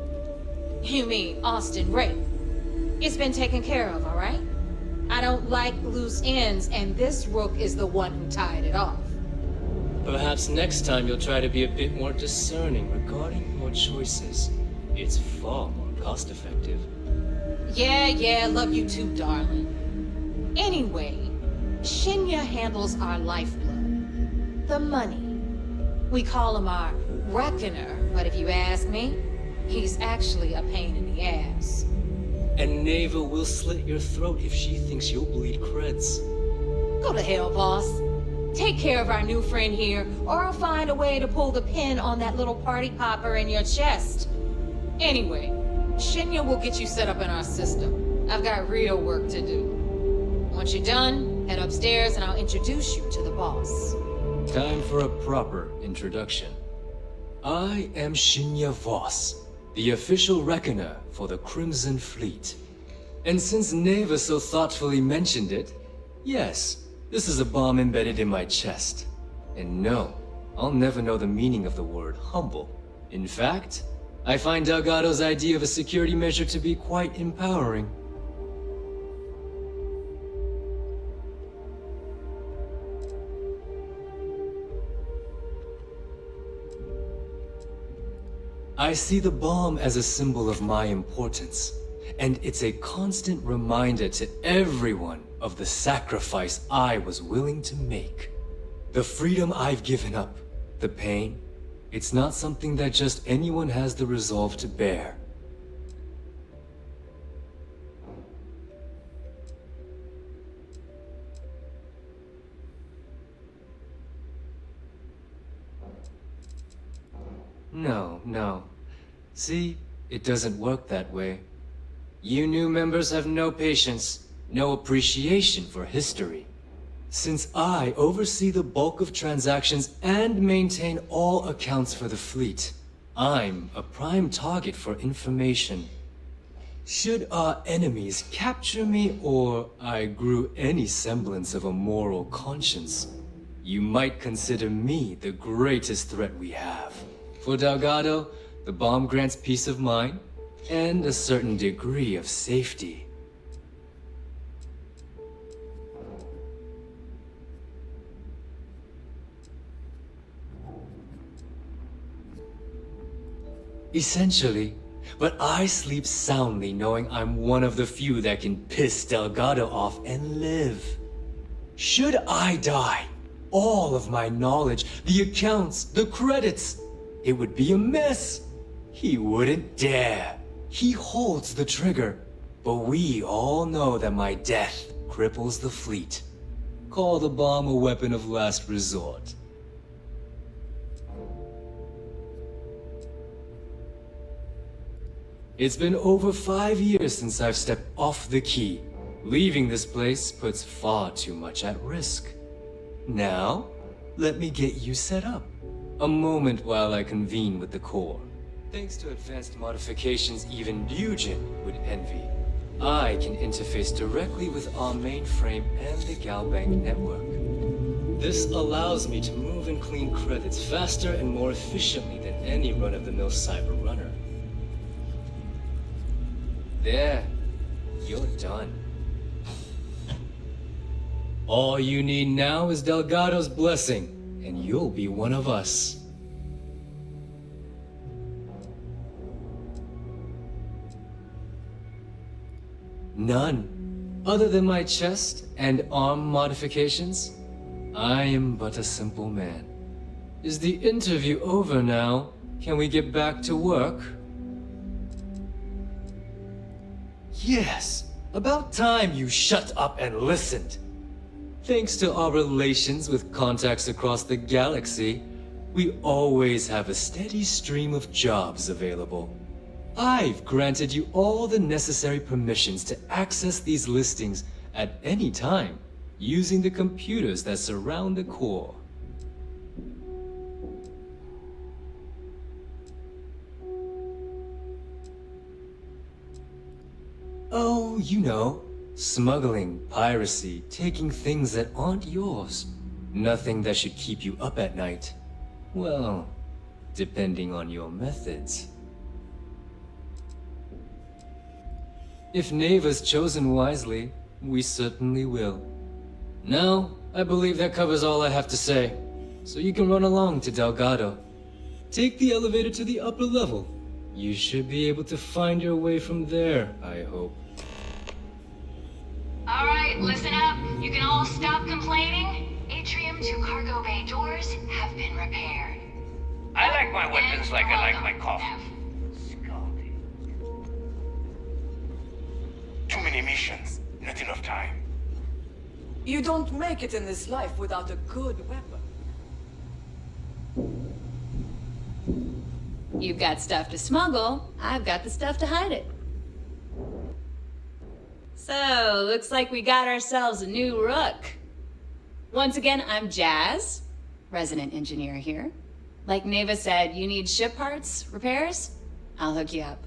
You mean Austin Ray? It's been taken care of, all right? I don't like loose ends, and this Rook is the one who tied it off. Perhaps next time you'll try to be a bit more discerning regarding your choices. It's far more cost-effective. Yeah, love you too, darling. Anyway, Shinya handles our lifeblood. The money. We call him our Reckoner, but if you ask me, he's actually a pain in the ass. And Neva will slit your throat if she thinks you'll bleed creds. Go to hell, boss. Take care of our new friend here, or I'll find a way to pull the pin on that little party popper in your chest. Anyway, Shinya will get you set up in our system. I've got real work to do. Once you're done, head upstairs and I'll introduce you to the boss. Time for a proper introduction. I am Shinya Voss, the official reckoner for the Crimson Fleet. And since Neva so thoughtfully mentioned it, yes, this is a bomb embedded in my chest. And no, I'll never know the meaning of the word humble. In fact, I find Delgado's idea of a security measure to be quite empowering. I see the bomb as a symbol of my importance, and it's a constant reminder to everyone of the sacrifice I was willing to make. The freedom I've given up, the pain, it's not something that just anyone has the resolve to bear. No, no. See, it doesn't work that way. You new members have no patience, no appreciation for history. Since I oversee the bulk of transactions and maintain all accounts for the fleet, I'm a prime target for information. Should our enemies capture me or I grew any semblance of a moral conscience, you might consider me the greatest threat we have. For Delgado, the bomb grants peace of mind and a certain degree of safety. Essentially, but I sleep soundly knowing I'm one of the few that can piss Delgado off and live. Should I die, all of my knowledge, the accounts, the credits, it would be a mess. He wouldn't dare. He holds the trigger. But we all know that my death cripples the fleet. Call the bomb a weapon of last resort. It's been over 5 years since I've stepped off the key. Leaving this place puts far too much at risk. Now, let me get you set up. A moment while I convene with the core. Thanks to advanced modifications even Bugin would envy, I can interface directly with our mainframe and the Galbank network. This allows me to move and clean credits faster and more efficiently than any run-of-the-mill cyber runner. There, you're done. All you need now is Delgado's blessing, and you'll be one of us. None. Other than my chest and arm modifications, I am but a simple man. Is the interview over now? Can we get back to work? Yes, about time you shut up and listened. Thanks to our relations with contacts across the galaxy, we always have a steady stream of jobs available. I've granted you all the necessary permissions to access these listings at any time, using the computers that surround the core. Oh, you know, smuggling, piracy, taking things that aren't yours. Nothing that should keep you up at night. Well, depending on your methods. If Neva's chosen wisely, we certainly will. Now, I believe that covers all I have to say. So you can run along to Delgado. Take the elevator to the upper level. You should be able to find your way from there, I hope. Alright, listen up. You can all stop complaining. Atrium to cargo bay doors have been repaired. I like my weapons like I like my coffee. Too many missions, not enough time. You don't make it in this life without a good weapon. You've got stuff to smuggle, I've got the stuff to hide it. So, looks like we got ourselves a new rook. Once again, I'm Jazz, resident engineer here. Like Neva said, you need ship parts, repairs? I'll hook you up.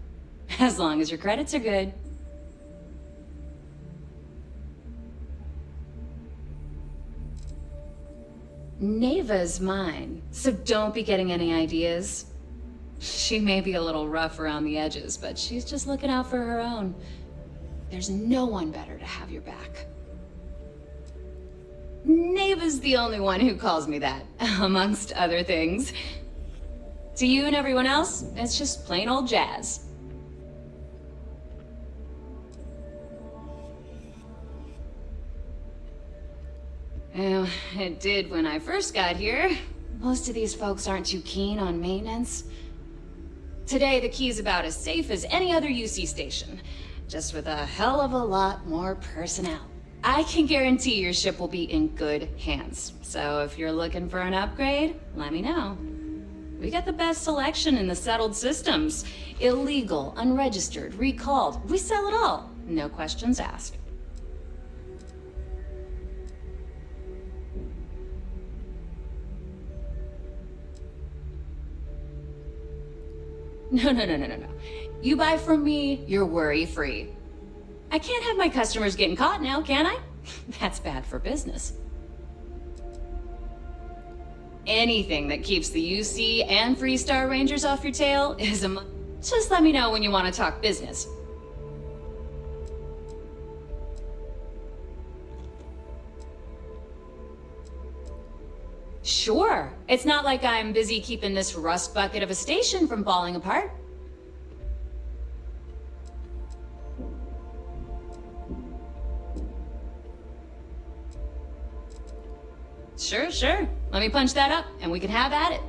As long as your credits are good. Neva's mine, so don't be getting any ideas. She may be a little rough around the edges, but she's just looking out for her own. There's no one better to have your back. Neva's the only one who calls me that, amongst other things. To you and everyone else, it's just plain old Jazz. Well, it did when I first got here. Most of these folks aren't too keen on maintenance. Today, the key's about as safe as any other UC station, just with a hell of a lot more personnel. I can guarantee your ship will be in good hands, so if you're looking for an upgrade, let me know. We got the best selection in the settled systems. Illegal, unregistered, recalled. We sell it all. No questions asked. No. You buy from me, you're worry-free. I can't have my customers getting caught now, can I? That's bad for business. Anything that keeps the UC and Freestar Rangers off your tail is a Just let me know when you want to talk business. Sure. It's not like I'm busy keeping this rust bucket of a station from falling apart. Sure. Let me punch that up, and we can have at it.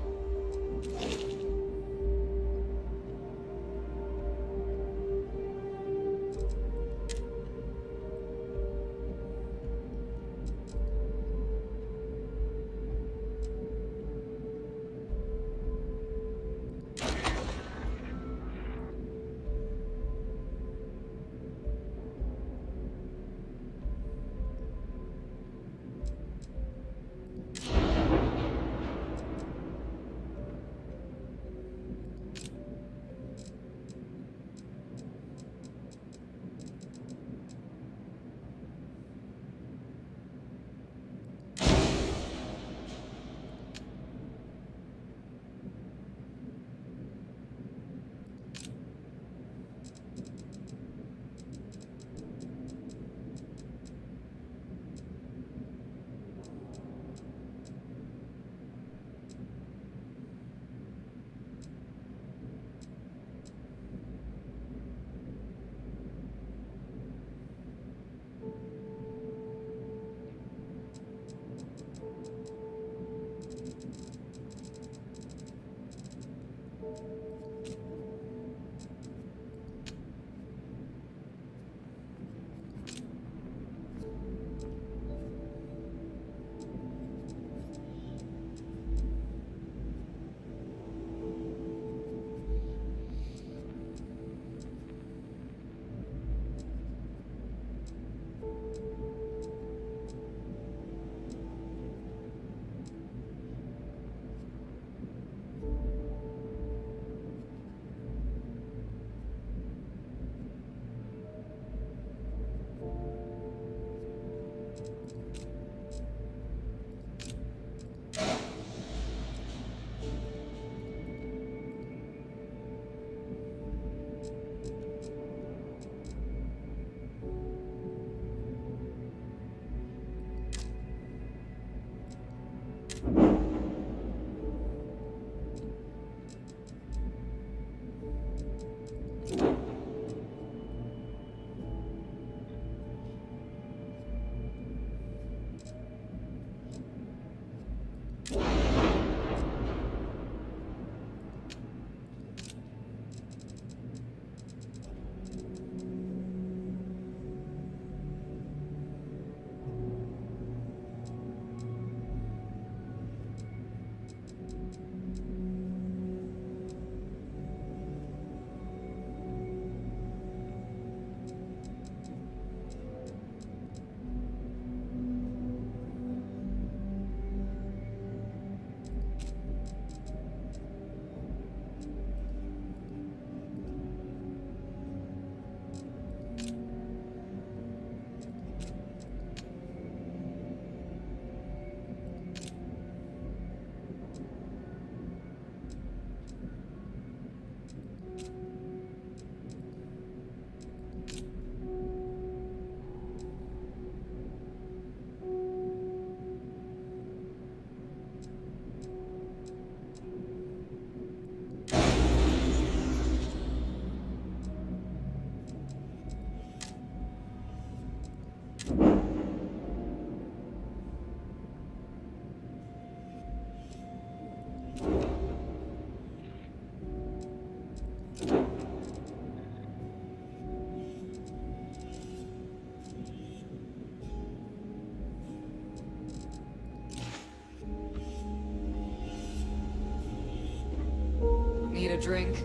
Need a drink?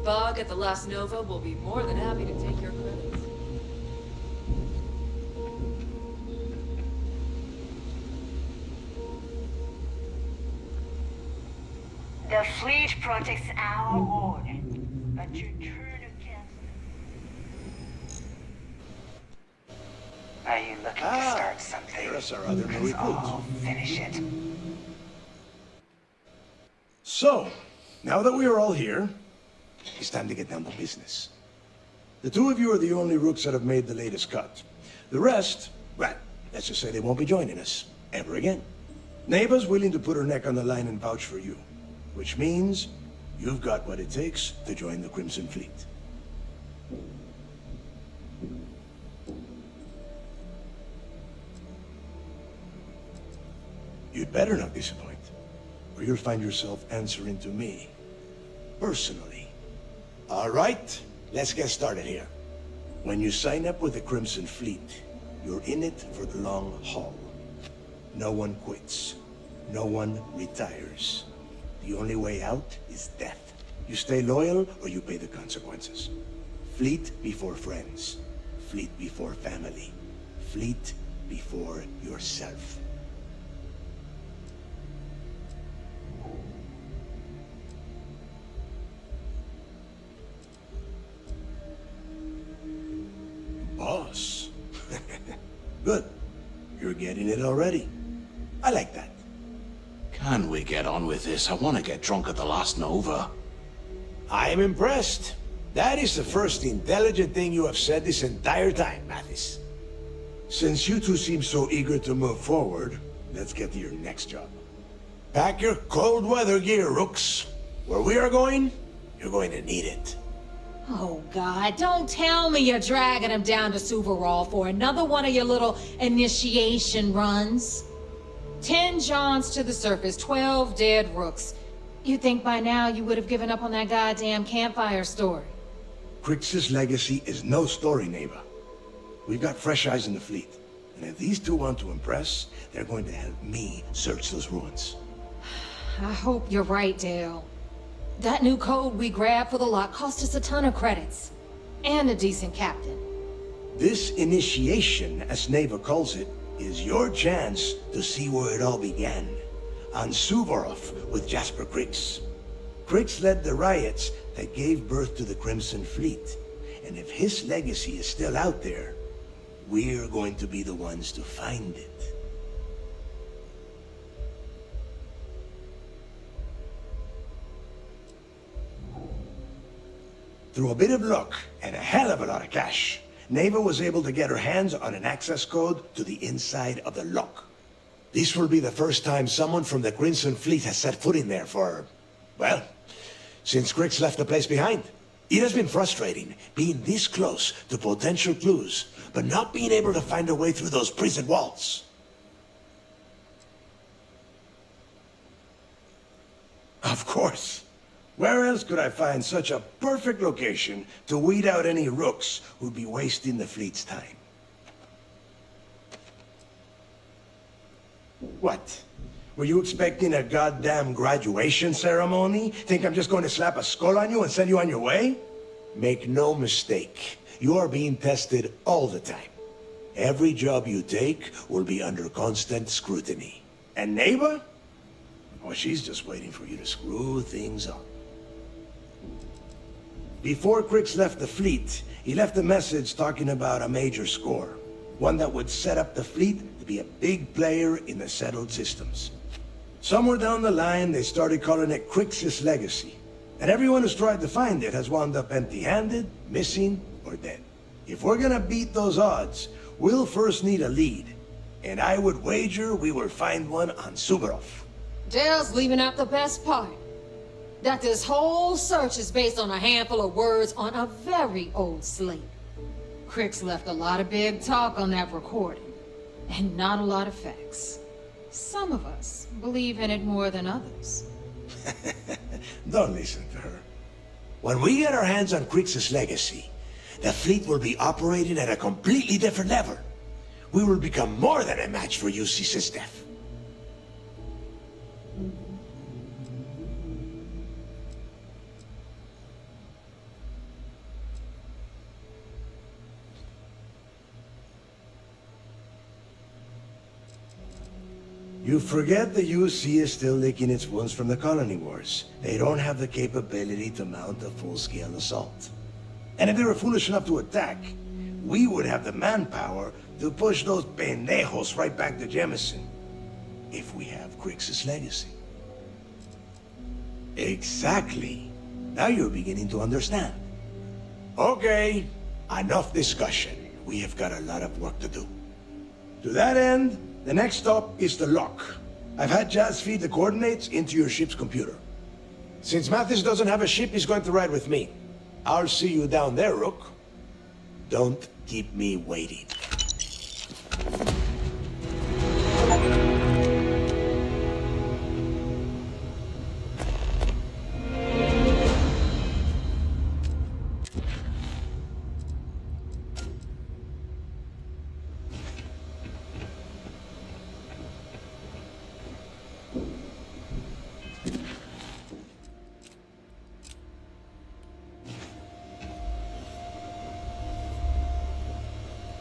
Bug at the Last Nova will be more than happy to take your credits. The fleet protects our ward, but you turn against it. Are you looking to start something? Here's our other new recruit. I'll finish it. So, now that we are all here, it's time to get down to business. The two of you are the only rooks that have made the latest cut. The rest, well, let's just say they won't be joining us ever again. Neva's willing to put her neck on the line and vouch for you, which means you've got what it takes to join the Crimson Fleet. You'd better not disappoint, or you'll find yourself answering to me, personally. All right, let's get started here. When you sign up with the Crimson Fleet, you're in it for the long haul. No one quits. No one retires. The only way out is death. You stay loyal or you pay the consequences. Fleet before friends. Fleet before family. Fleet before yourself. Boss. Good. You're getting it already. I like that. Can we get on with this? I want to get drunk at the Last Nova. I am impressed. That is the first intelligent thing you have said this entire time, Mathis. Since you two seem so eager to move forward, let's get to your next job. Pack your cold weather gear, Rooks. Where we are going, you're going to need it. Oh, God, don't tell me you're dragging him down to Suvarol for another one of your little initiation runs. 10 Johns to the surface, 12 dead rooks. You'd think by now you would have given up on that goddamn campfire story. Crix's legacy is no story, Neva. We've got fresh eyes in the fleet. And if these two want to impress, they're going to help me search those ruins. I hope you're right, Dale. That new code we grabbed for the lot cost us a ton of credits. And a decent captain. This initiation, as Neva calls it, is your chance to see where it all began. On Suvorov with Jasper Crix. Crix led the riots that gave birth to the Crimson Fleet. And if his legacy is still out there, we're going to be the ones to find it. Through a bit of luck and a hell of a lot of cash, Neva was able to get her hands on an access code to the inside of the lock. This will be the first time someone from the Crimson Fleet has set foot in there for, well, since Crix left the place behind. It has been frustrating being this close to potential clues, but not being able to find a way through those prison walls. Of course. Where else could I find such a perfect location to weed out any rooks who'd be wasting the fleet's time? What? Were you expecting a goddamn graduation ceremony? Think I'm just going to slap a skull on you and send you on your way? Make no mistake, you are being tested all the time. Every job you take will be under constant scrutiny. And Neva? Well, she's just waiting for you to screw things up. Before Crix left the fleet, he left a message talking about a major score. One that would set up the fleet to be a big player in the settled systems. Somewhere down the line, they started calling it Crix's legacy. And everyone who's tried to find it has wound up empty-handed, missing, or dead. If we're gonna beat those odds, we'll first need a lead. And I would wager we will find one on Suvorov. Dale's leaving out the best part. That this whole search is based on a handful of words on a very old slate. Crix left a lot of big talk on that recording, and not a lot of facts. Some of us believe in it more than others. Don't listen to her. When we get our hands on Crix's legacy, the fleet will be operating at a completely different level. We will become more than a match for UC Systef. You forget the UC is still licking its wounds from the colony wars. They don't have the capability to mount a full-scale assault. And if they were foolish enough to attack, we would have the manpower to push those pendejos right back to Jemison. If we have Crix's legacy. Exactly. Now you're beginning to understand. Okay, enough discussion. We have got a lot of work to do. To that end, the next stop is the lock. I've had Jazz feed the coordinates into your ship's computer. Since Mathis doesn't have a ship, he's going to ride with me. I'll see you down there, Rook. Don't keep me waiting.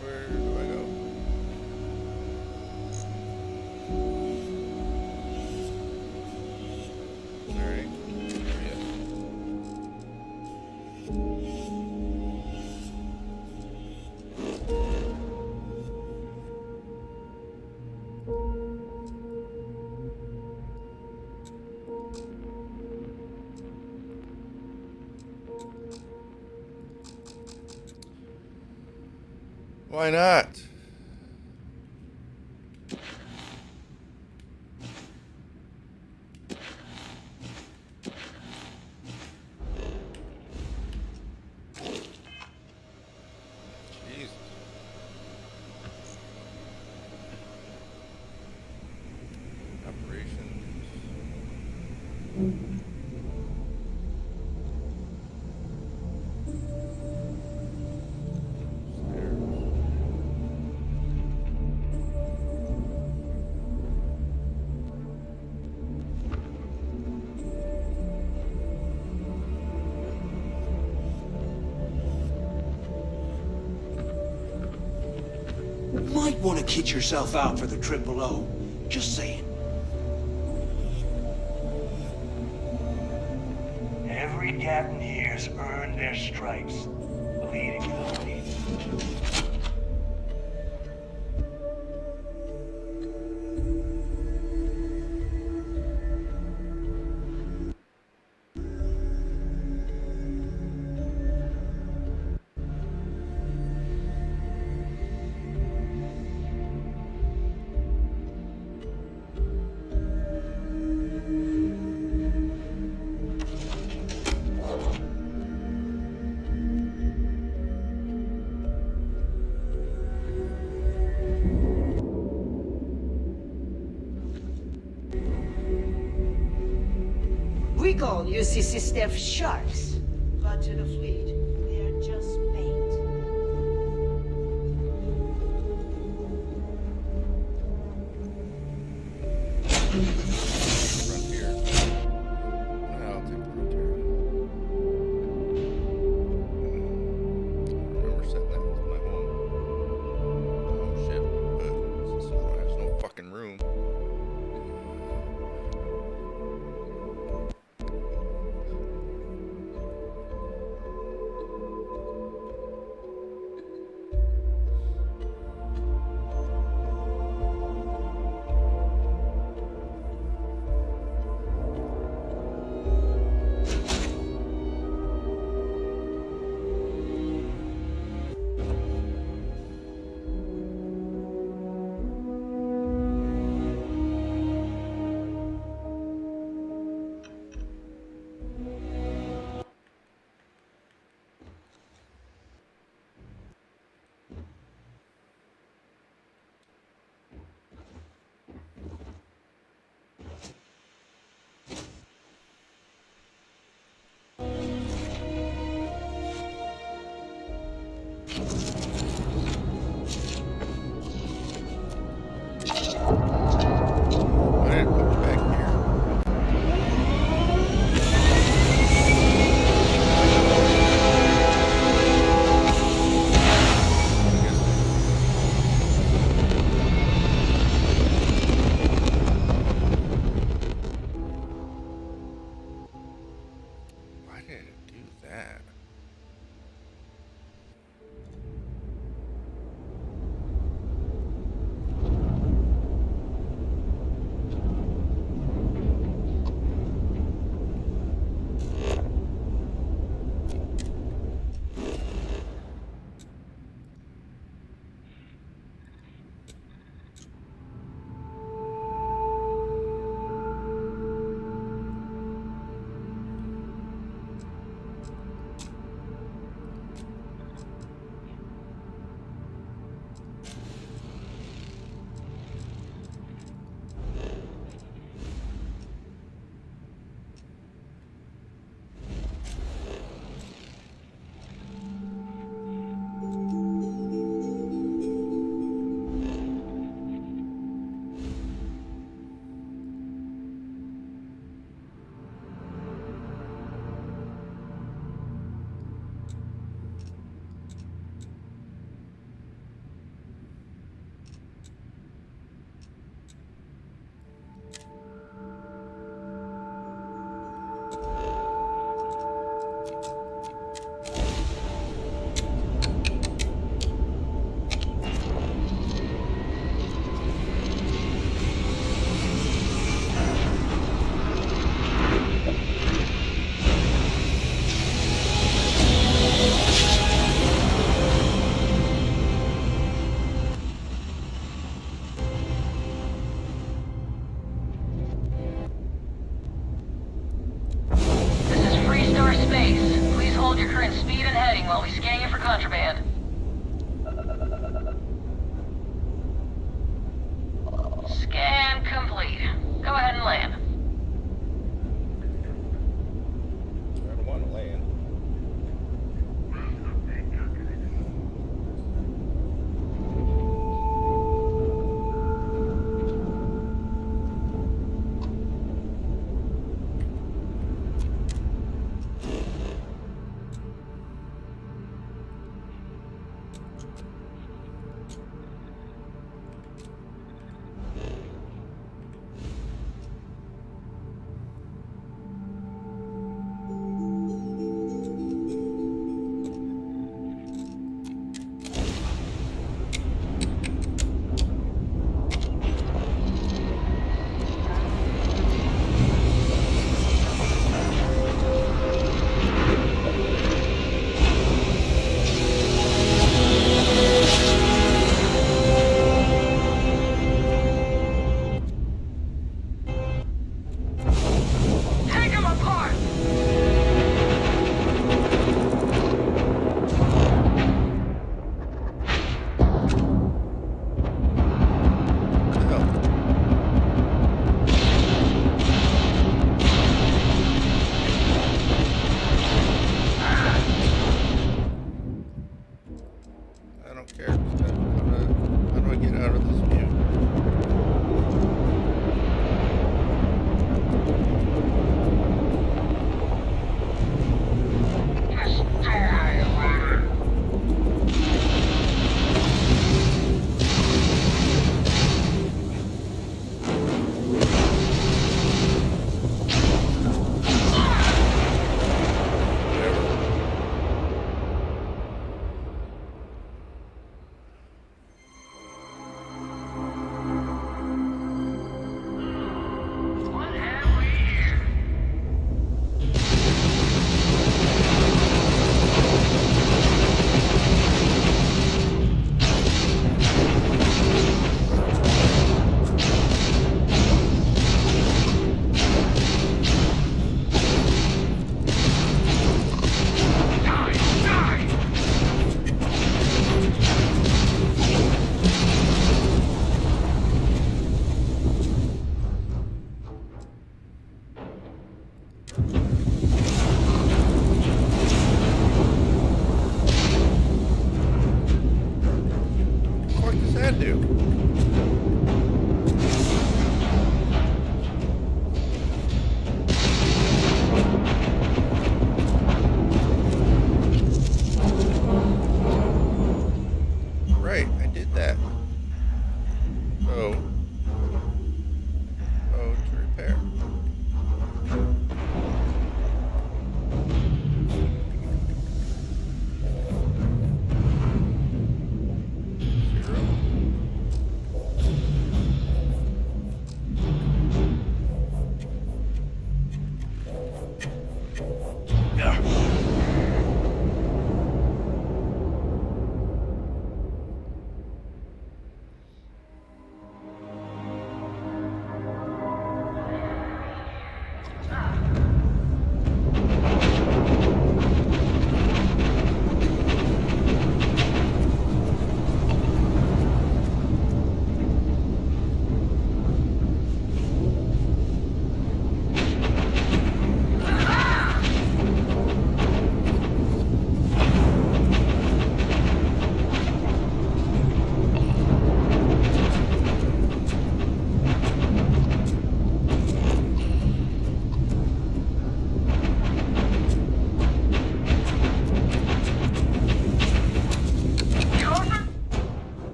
Where do I go? Sorry. Why not? Jesus. Operations. Might want to kit yourself out for the Triple O. Just saying. Every captain here's earned their stripes, leading to the fleet. We call UCC staff sharks, but to the fleet, they're just bait. Frontier. I'll take the Frontier. I remember setting that as my home ship, but since there's no fucking room. hold your current speed and heading while we scan you for contraband. Scan complete. Go ahead and land. I don't want to land. Take him apart! I don't care. How do I get out of this view? What does that do? Right, I did that. So, go to repair.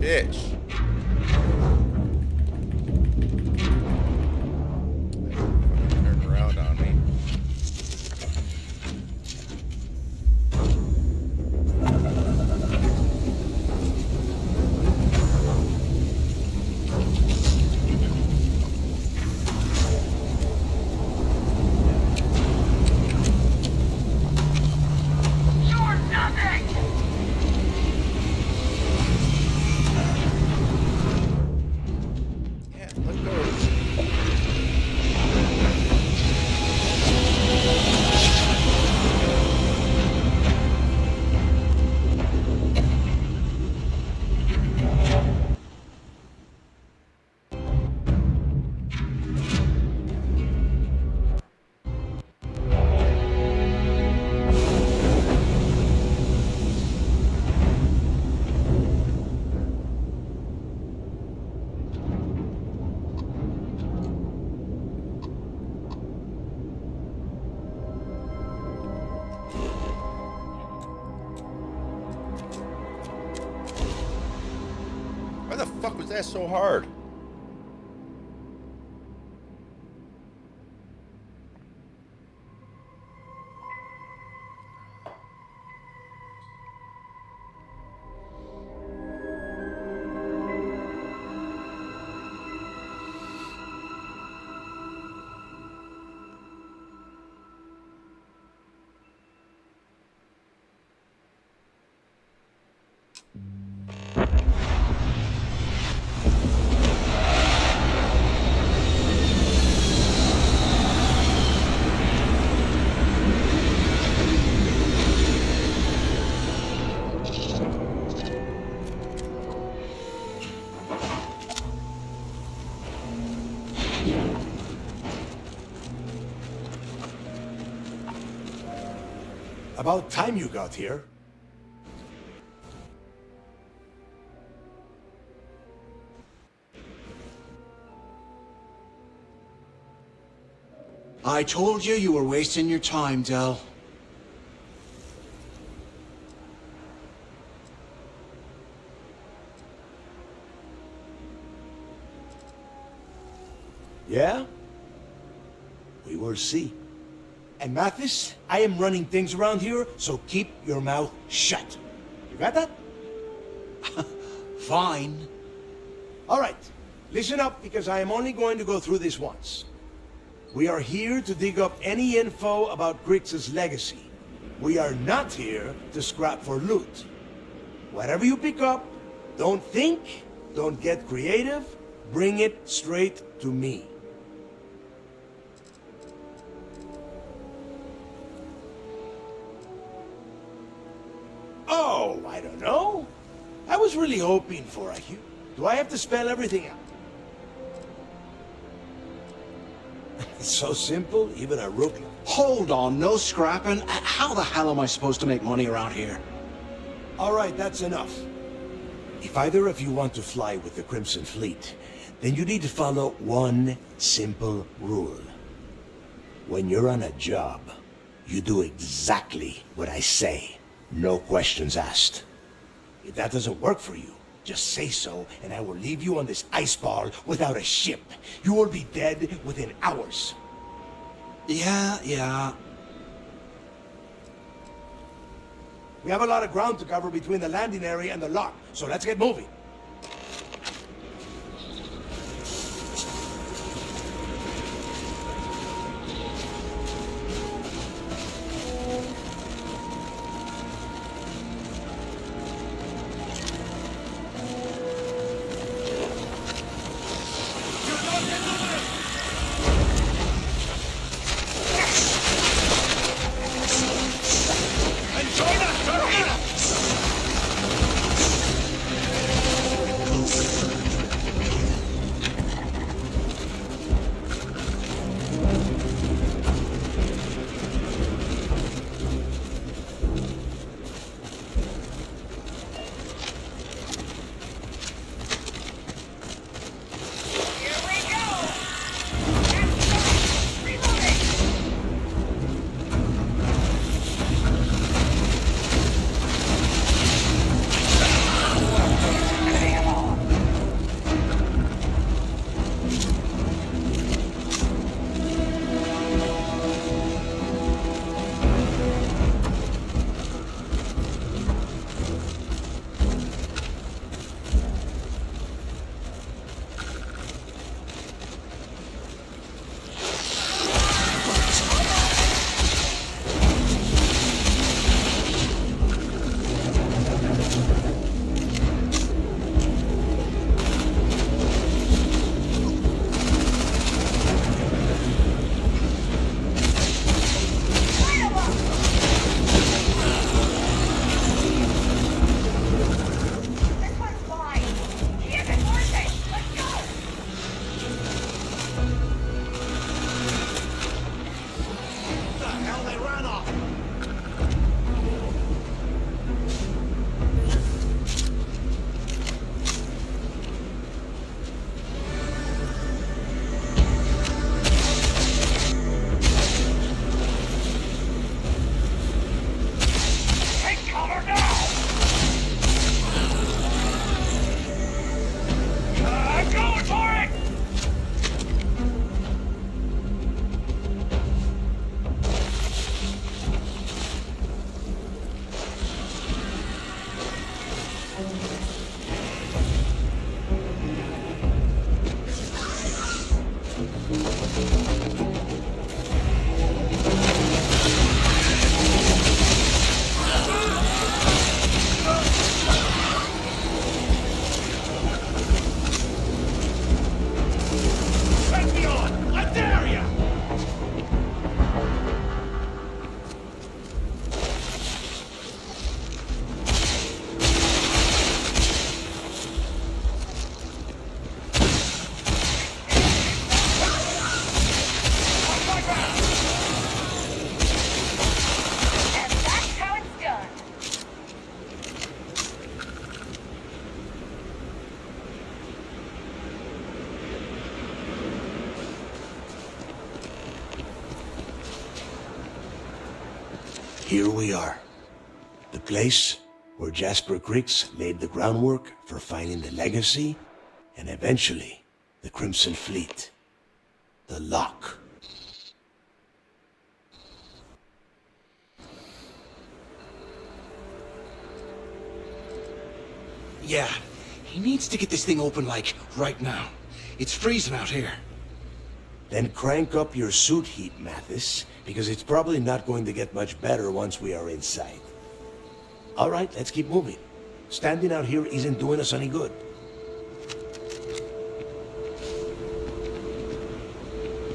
bitch. that so hard? About time you got here. I told you you were wasting your time, Del. Yeah? We will see. And Mathis, I am running things around here, so keep your mouth shut. You got that? Fine. All right. Listen up, because I am only going to go through this once. We are here to dig up any info about Grix's legacy. We are not here to scrap for loot. Whatever you pick up, don't think, don't get creative, bring it straight to me. Oh, I don't know. I was really hoping for a hue. Do I have to spell everything out? It's so simple, even a rookie. Hold on, no scrapping. How the hell am I supposed to make money around here? All right, that's enough. If either of you want to fly with the Crimson Fleet, then you need to follow one simple rule. When you're on a job, you do exactly what I say. No questions asked. If that doesn't work for you, just say so, and I will leave you on this ice ball without a ship. You will be dead within hours. Yeah. We have a lot of ground to cover between the landing area and the lock, so let's get moving. Here we are. The place where Jasper Creeks laid the groundwork for finding the legacy and eventually the Crimson Fleet. The lock. Yeah, he needs to get this thing open, like, right now. It's freezing out here. Then crank up your suit heat, Mathis, because it's probably not going to get much better once we are inside. All right, let's keep moving. Standing out here isn't doing us any good.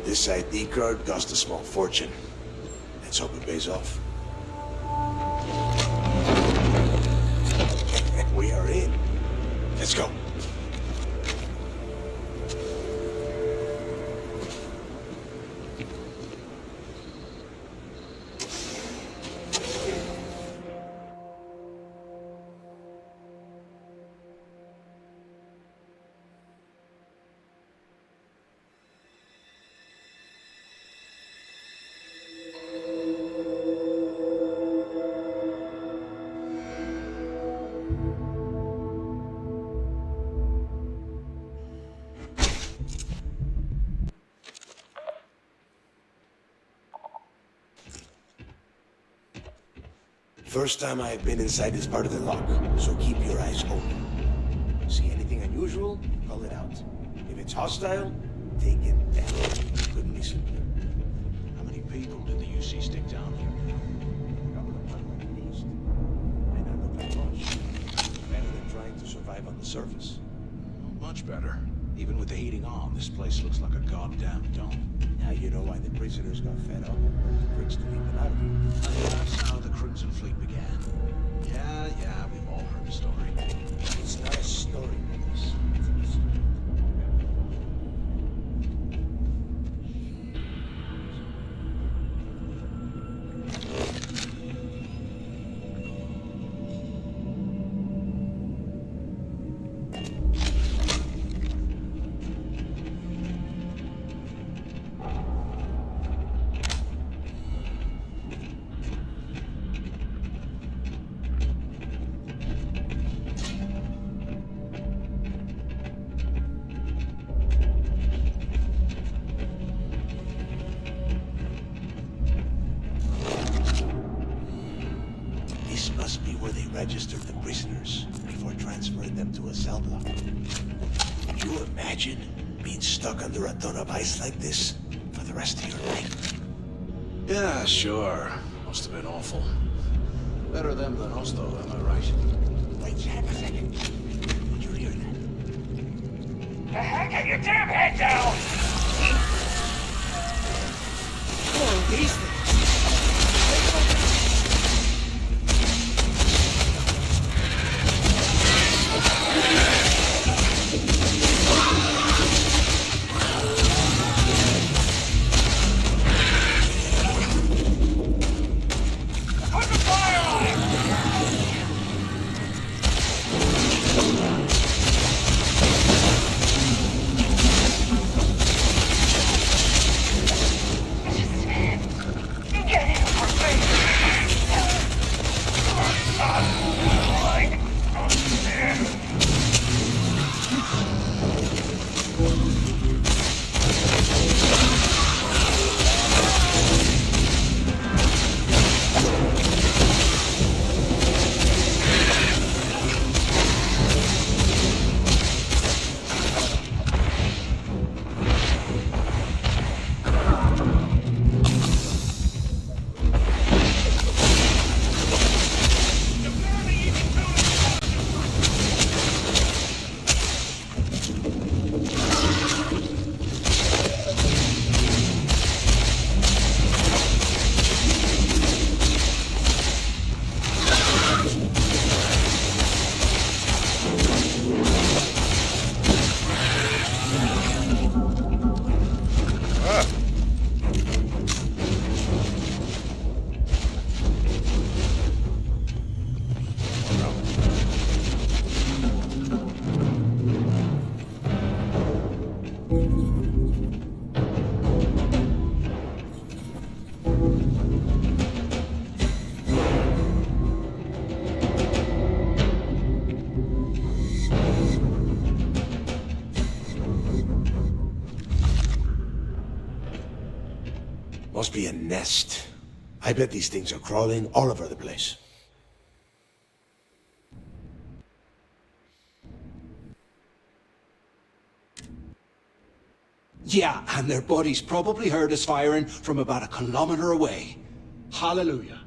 This ID card cost a small fortune. Let's hope it pays off. We are in. Let's go. First time I have been inside this part of the lock, so keep your eyes open. See anything unusual? Call it out. If it's hostile, take it back. Couldn't be simpler. How many people did the UC stick down here? At least. May not look like much. Better than trying to survive on the surface. Much better. Even with the heating on, this place looks like a goddamn dome. Now you know why the prisoners got fed up and went to Bricks to leave them out of here. That's how the Crimson Fleet began. Yeah, we've all heard the story. It's not a story, Mathis. This must be where they registered the prisoners before transferring them to a cell block. Can you imagine being stuck under a ton of ice like this for the rest of your life? Yeah, sure. Must have been awful. Better them than us, though, am I right? Wait, hang a second. Did you hear that? The heck, get your damn head down! Oh, these things. Put the fire on it! Get him for Must be a nest. I bet these things are crawling all over the place. Yeah, and their buddies probably heard us firing from about 1 kilometer away. Hallelujah.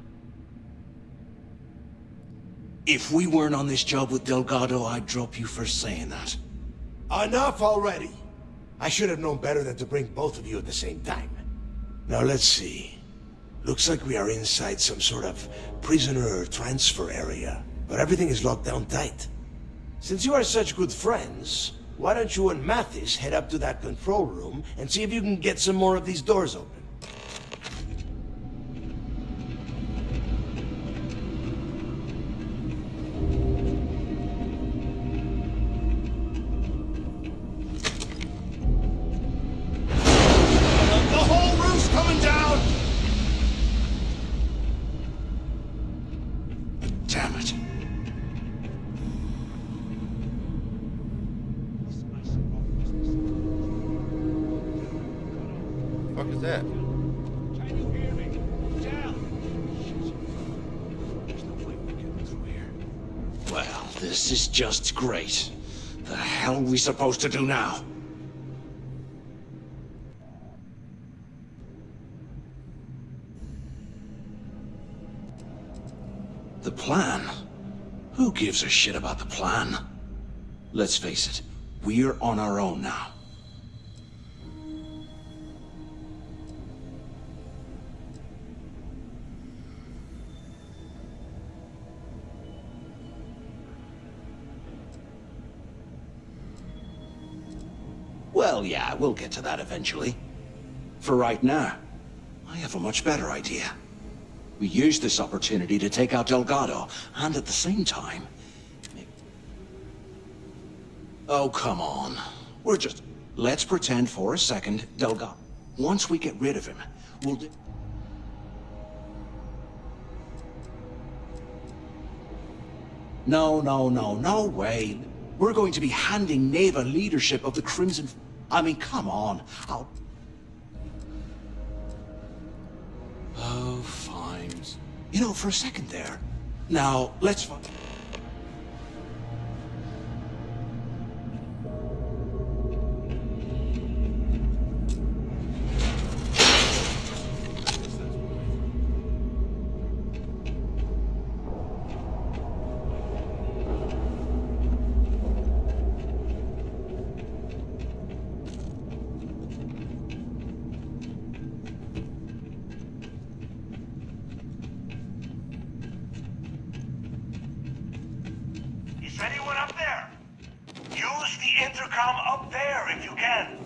If we weren't on this job with Delgado, I'd drop you for saying that. Enough already! I should have known better than to bring both of you at the same time. Now let's see. Looks like we are inside some sort of prisoner transfer area, but everything is locked down tight. Since you are such good friends, why don't you and Mathis head up to that control room and see if you can get some more of these doors open? The whole roof's coming down! Damn it. What the fuck is that? Well, this is just great. The hell are we supposed to do now? The plan? Who gives a shit about the plan? Let's face it, we're on our own now. Well, yeah, we'll get to that eventually. For right now, I have a much better idea. We use this opportunity to take out Delgado, and at the same time... Oh, come on. We're just... Let's pretend for a second Delgado... Once we get rid of him, we'll do... No way. We're going to be handing Neva leadership of the Crimson... I mean, come on. Oh, fine. You know, for a second there. Now, let's... Is anyone up there? Use the intercom up there if you can.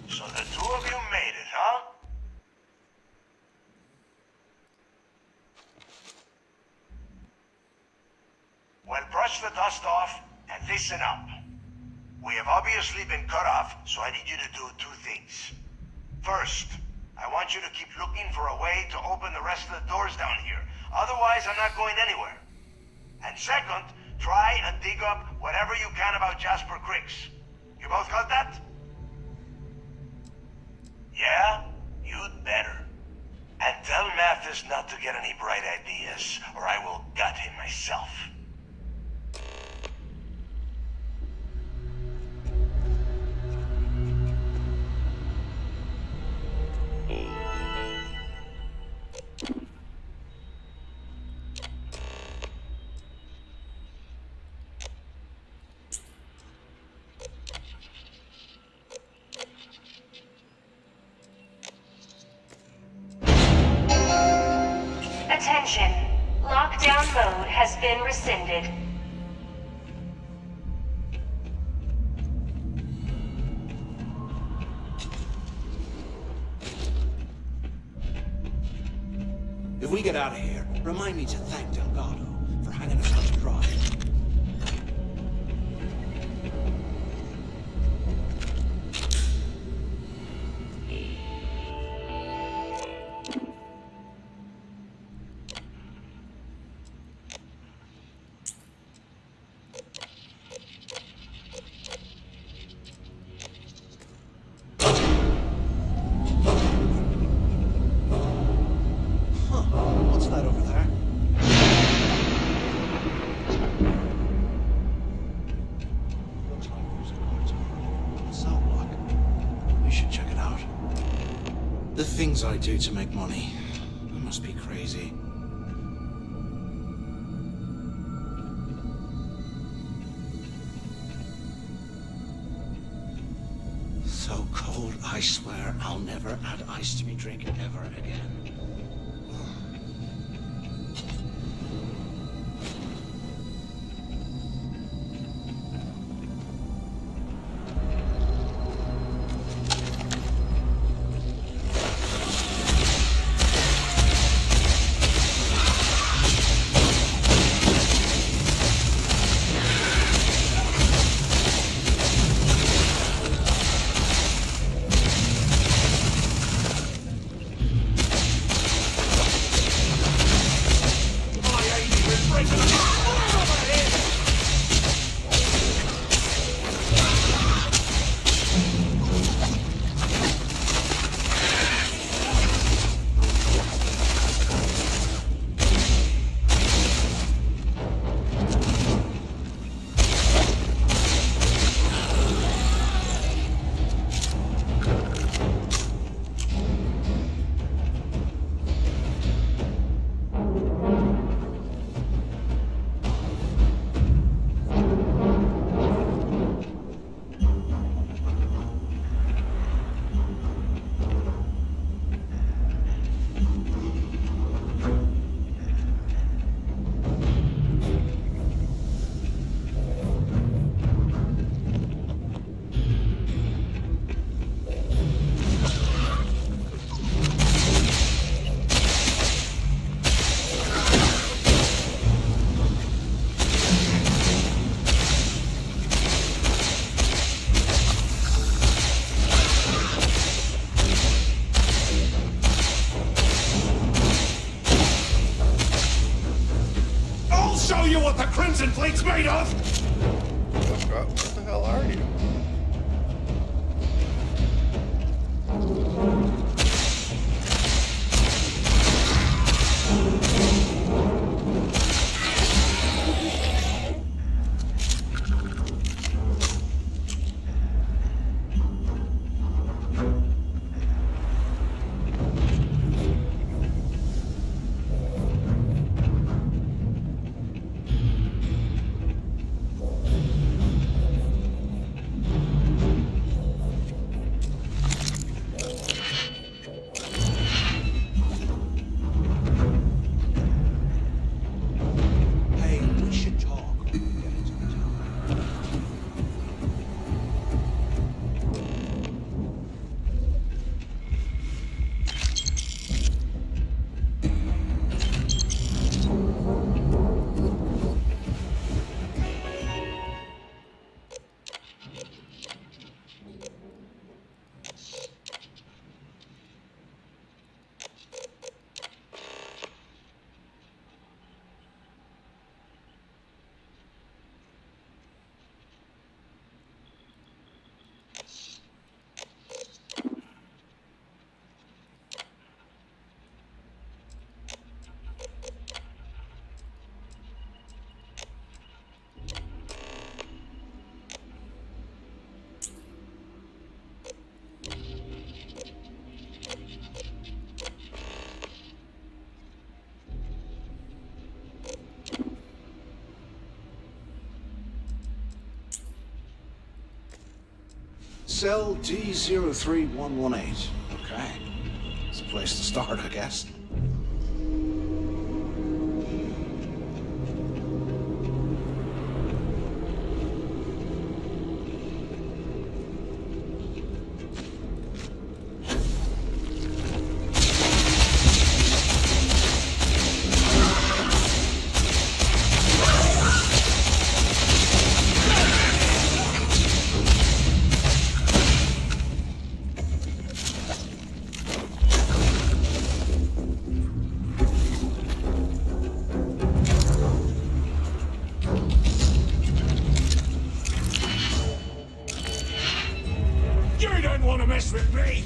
So the two of you made it, huh? Well, brush the dust off and listen up. We have obviously been cut off, so I need you to do two things. First, I want you to keep looking for a way to open the rest of the doors down here. Otherwise, I'm not going anywhere. And second, try and dig up whatever you can about Jasper Cricks. You both got that? Yeah? You'd better. And tell Mathis not to get any bright ideas, or I will gut him myself. Attention. Lockdown mode has been rescinded. If we get out of here, remind me to thank Delgado for hanging us out to dry. The things I do to make money. I must be crazy. So cold, I swear I'll never add ice to me drink ever again. I'll show you what the Crimson Fleet's made of! What the hell are you? Hey, we should talk. Cell D03118. Okay. It's a place to start, I guess. You don't want to mess with me!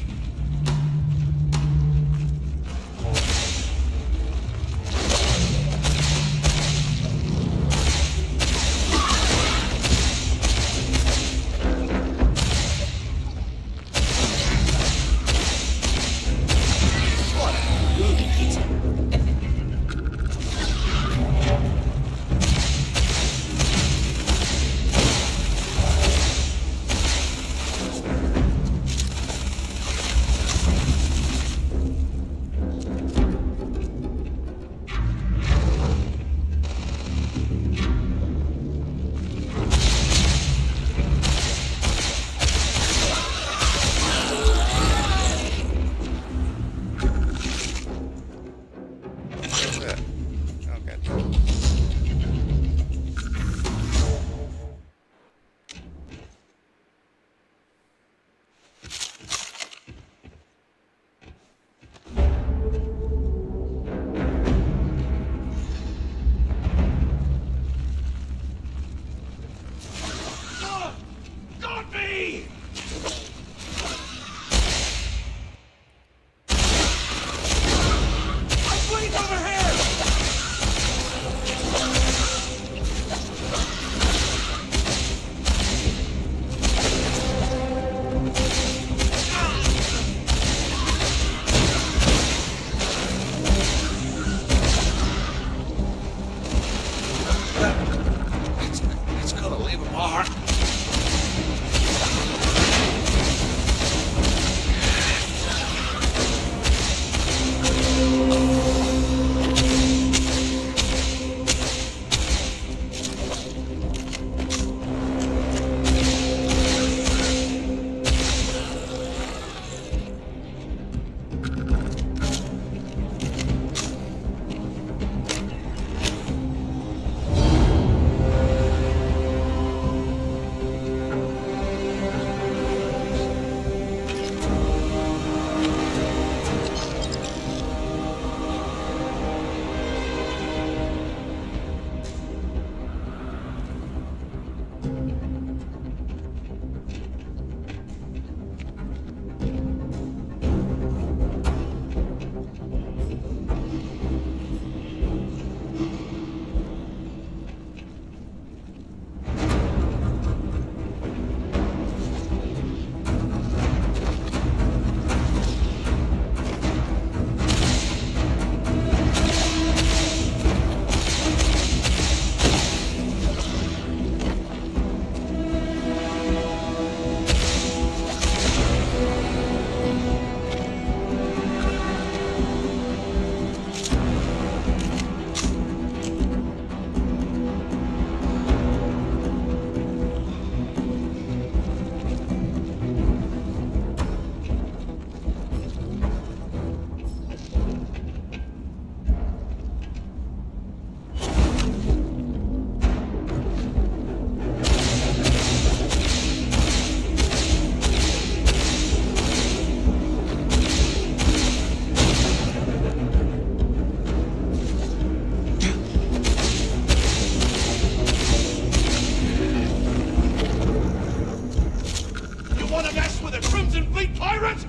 mess with a Crimson Fleet pirate?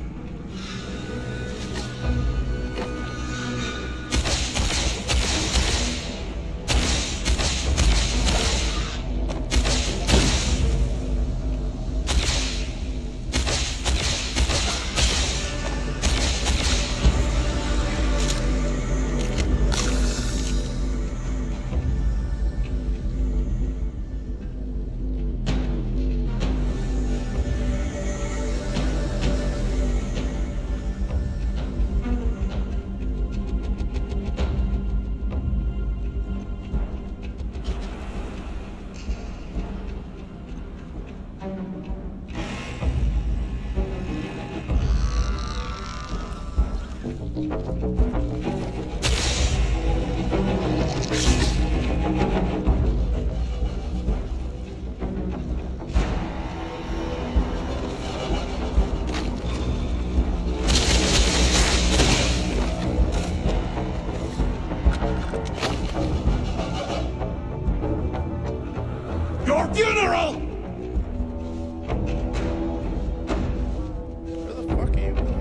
Your funeral! Where the fuck are you going?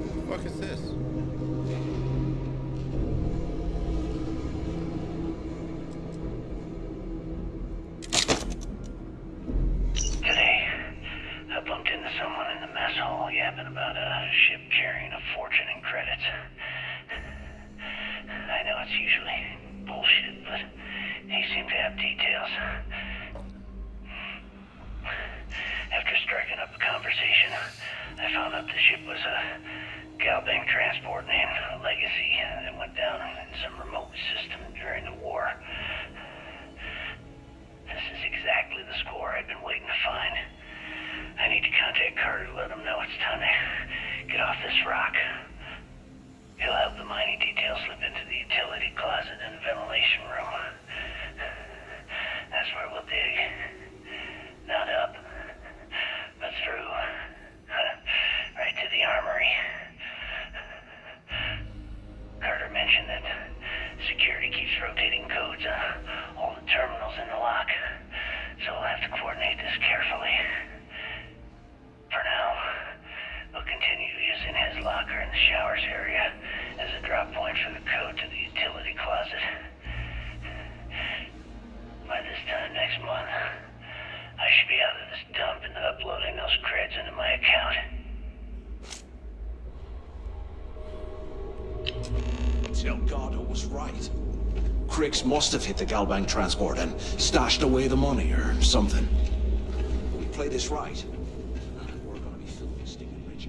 What the fuck is this? Today, I bumped into someone in the mess hall yapping about a ship carrying a fortune in credits. I know it's usually bullshit, but he seemed to have details. After striking up a conversation, I found out the ship was a Galbank transport named Legacy that went down in some remote system during the war. This is exactly the score I've been waiting to find. I need to contact Carter to let him know it's time to get off this rock. He'll have the mining details slip into the utility closet in the ventilation Cricks must have hit the Galbank transport and stashed away the money or something. We play this right. We're gonna be filming Stinking Rich.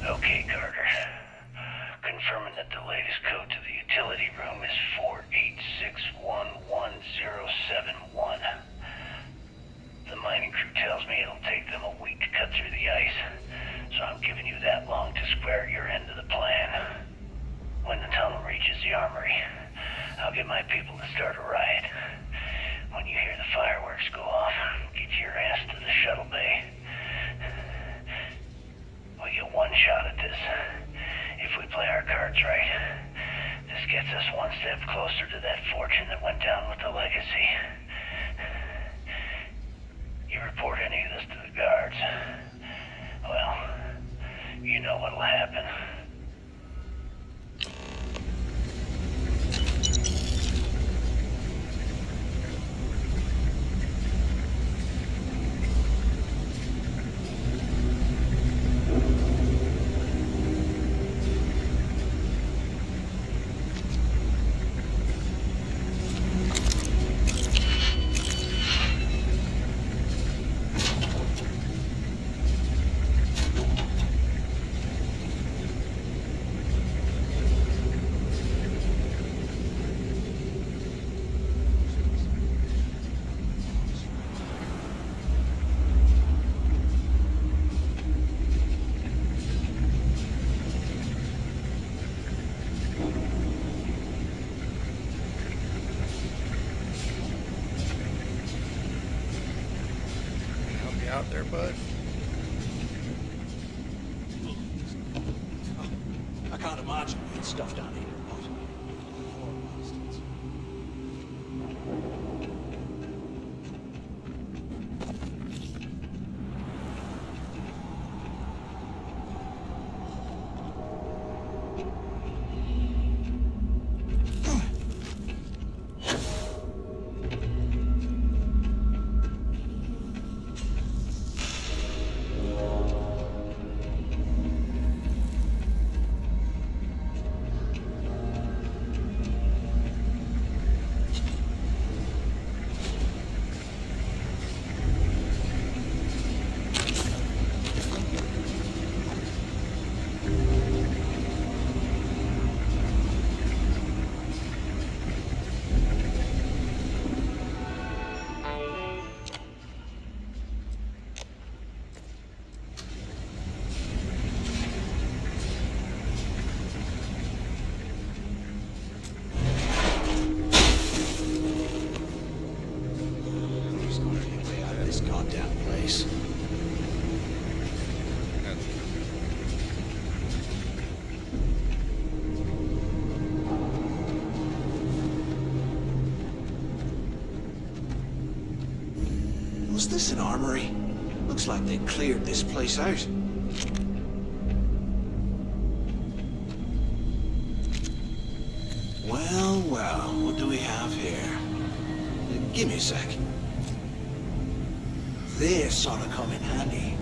Okay, Carter. Confirming that the latest code to the utility room is 486111071. The mining crew tells me it'll take them a week to cut through the ice, so I'm giving you that long to square your end of the plan. When the tunnel reaches the armory, I'll get my people to start a riot. When you hear the fireworks go off, get your ass to the shuttle bay. We get one shot at this. If we play our cards right, this gets us one step closer to that fortune that went down with the legacy. You report any of this to the guards, well, you know what'll happen. Out there, bud. I can't imagine we'd stuff down here. this goddamn place. Was this an armory? Looks like they cleared this place out. Well, well, what do we have here? Give me a sec. This ought to come in handy.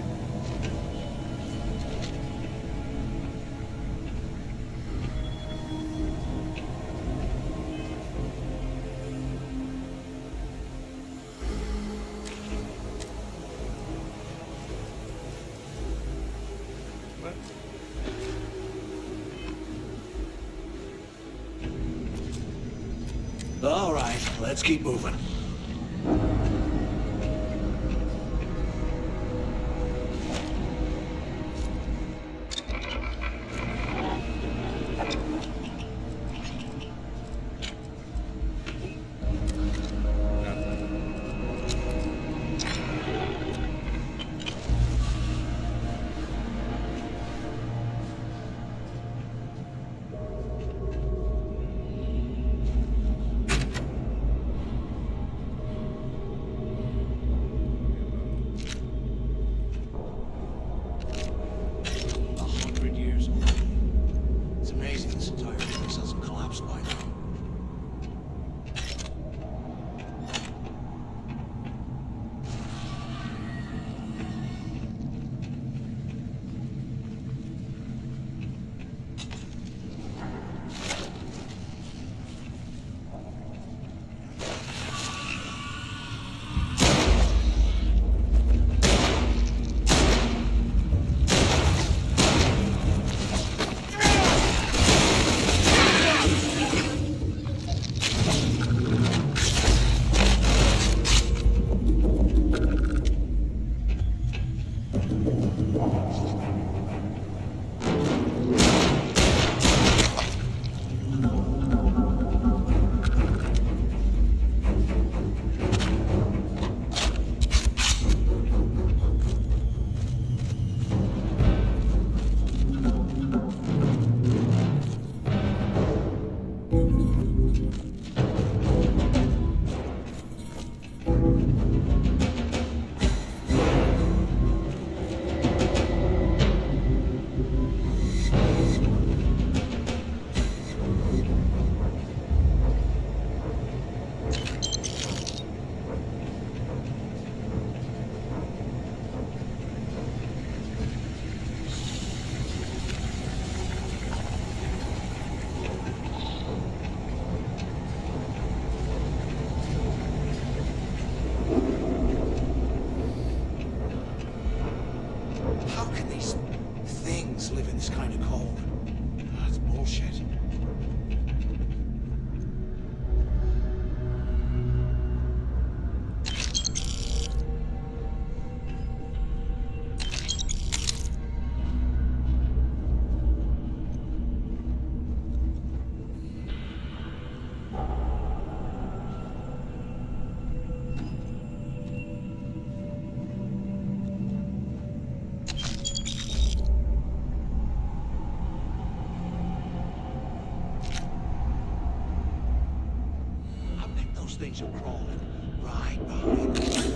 All right, let's keep moving. Things are crawling right behind us.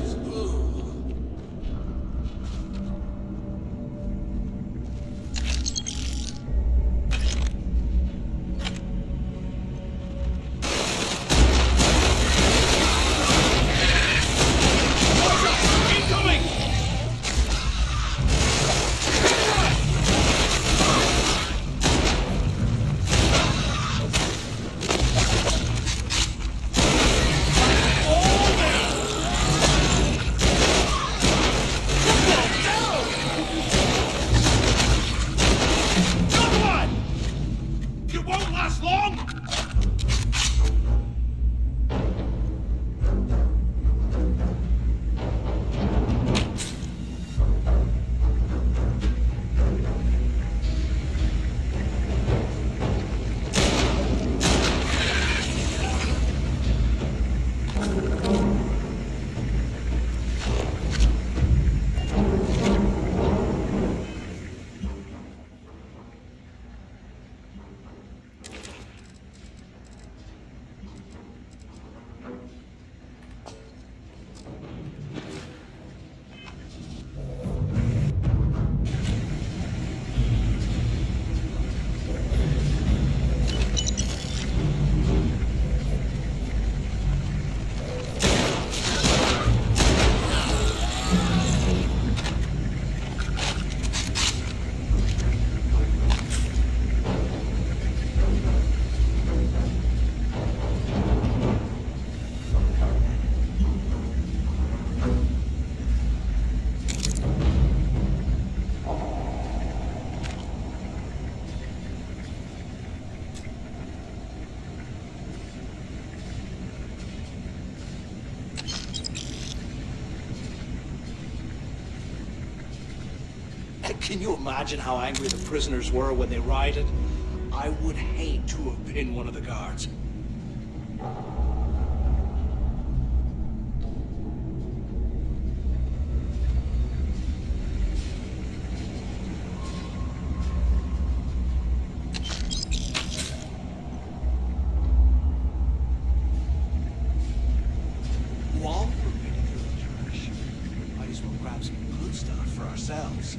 Can you imagine how angry the prisoners were when they rioted? I would hate to have been one of the guards. While we're picking through the trash, might as well grab some good stuff for ourselves.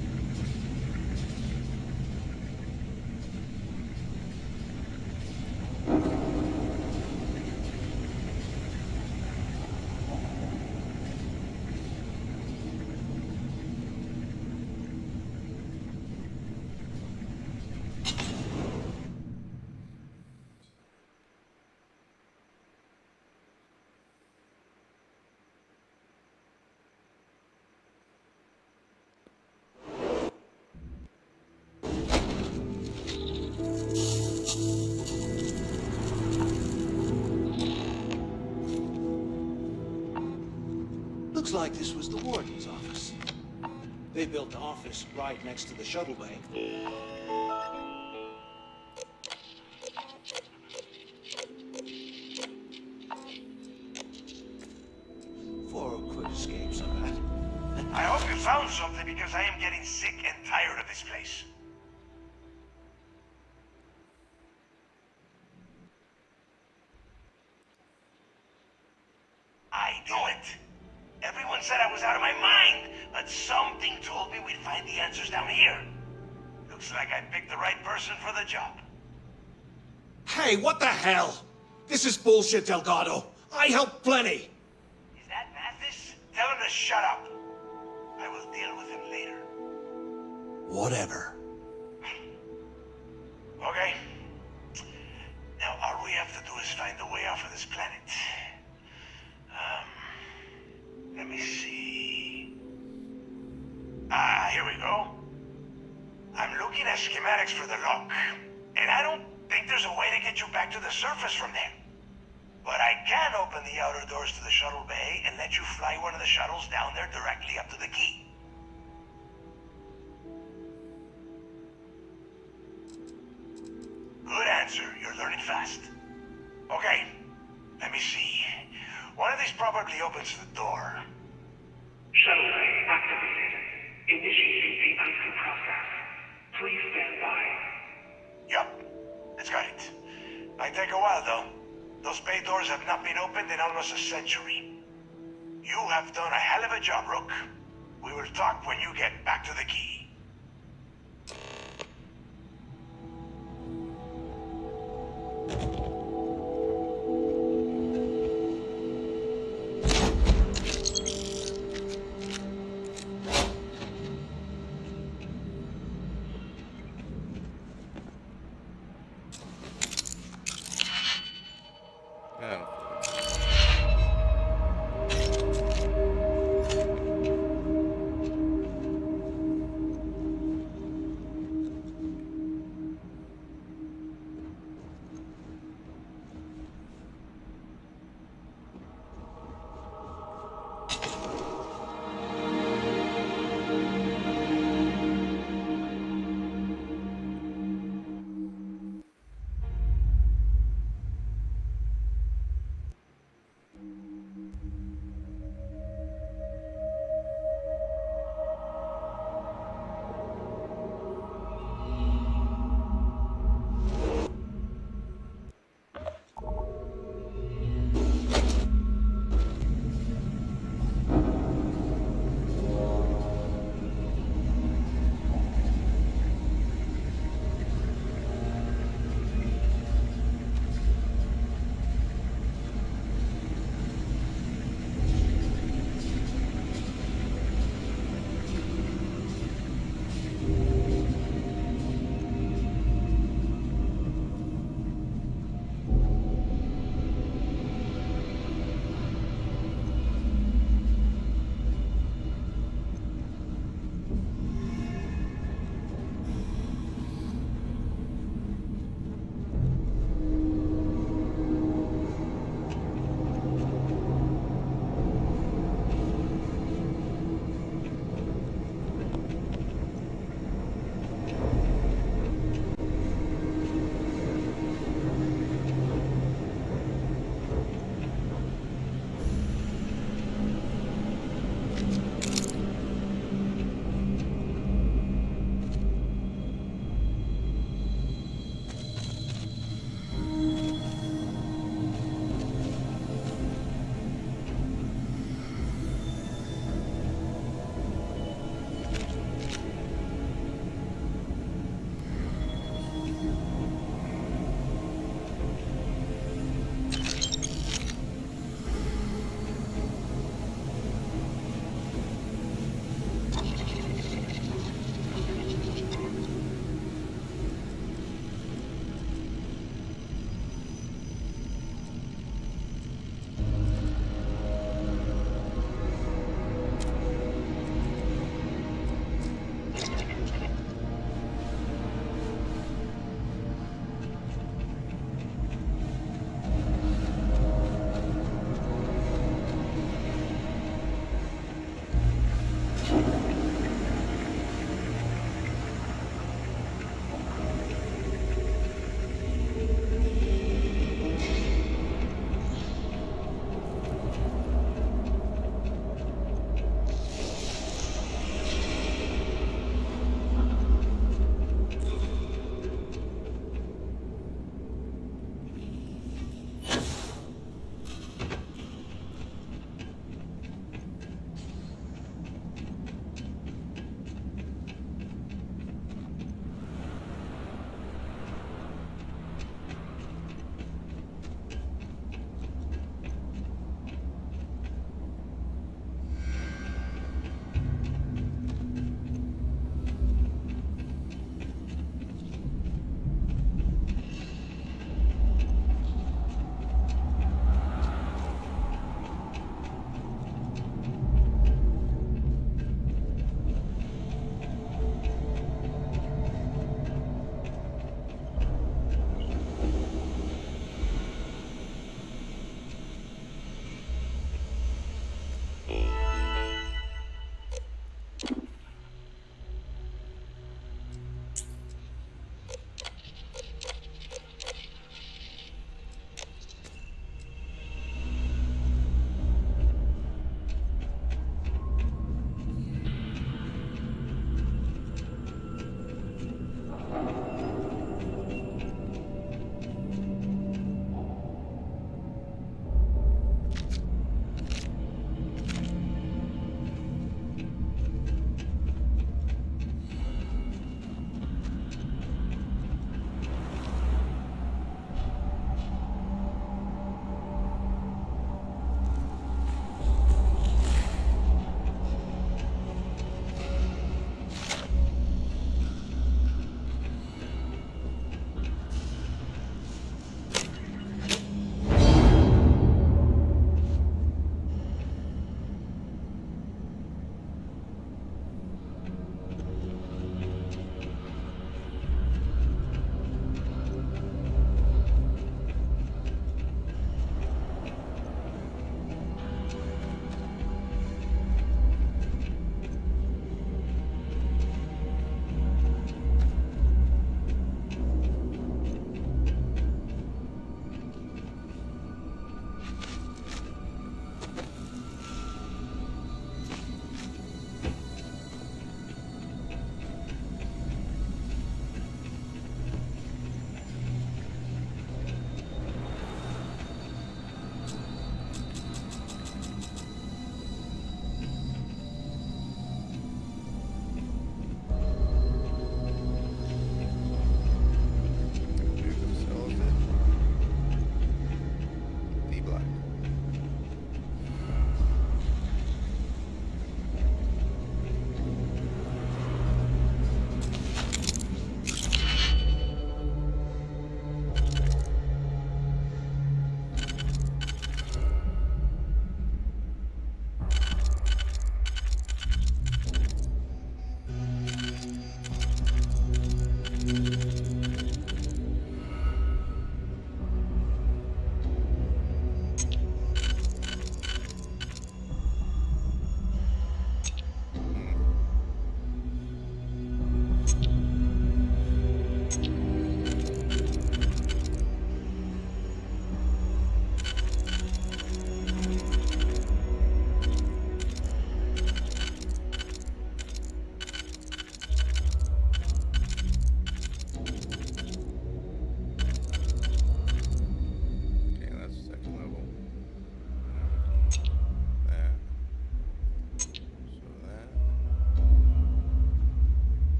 Looks like this was the warden's office. They built the office right next to the shuttle bay. For quick escapes, I bet. I hope you found something because I am getting sick and tired of this place. I knew it. Everyone said I was out of my mind, but something told me we'd find the answers down here. Looks like I picked the right person for the job. Hey, what the hell? This is bullshit, Delgado. I helped plenty. Is that Mathis? Tell him to shut up. I will deal with him later. Whatever. Okay. Now all we have to do is find a way off of this planet. Let me see. Here we go. I'm looking at schematics for the lock, and I don't think there's a way to get you back to the surface from there. But I can open the outer doors to the shuttle bay and let you fly one of the shuttles down there directly up to the key. Good answer. You're learning fast. Okay, let me see. One of these probably opens the door. Shuttle bay activated. Initiating decreasing process. Please stand by. Yup, it's got it. Might take a while though. Those bay doors have not been opened in almost a century. You have done a hell of a job, Rook. We will talk when you get back to the key.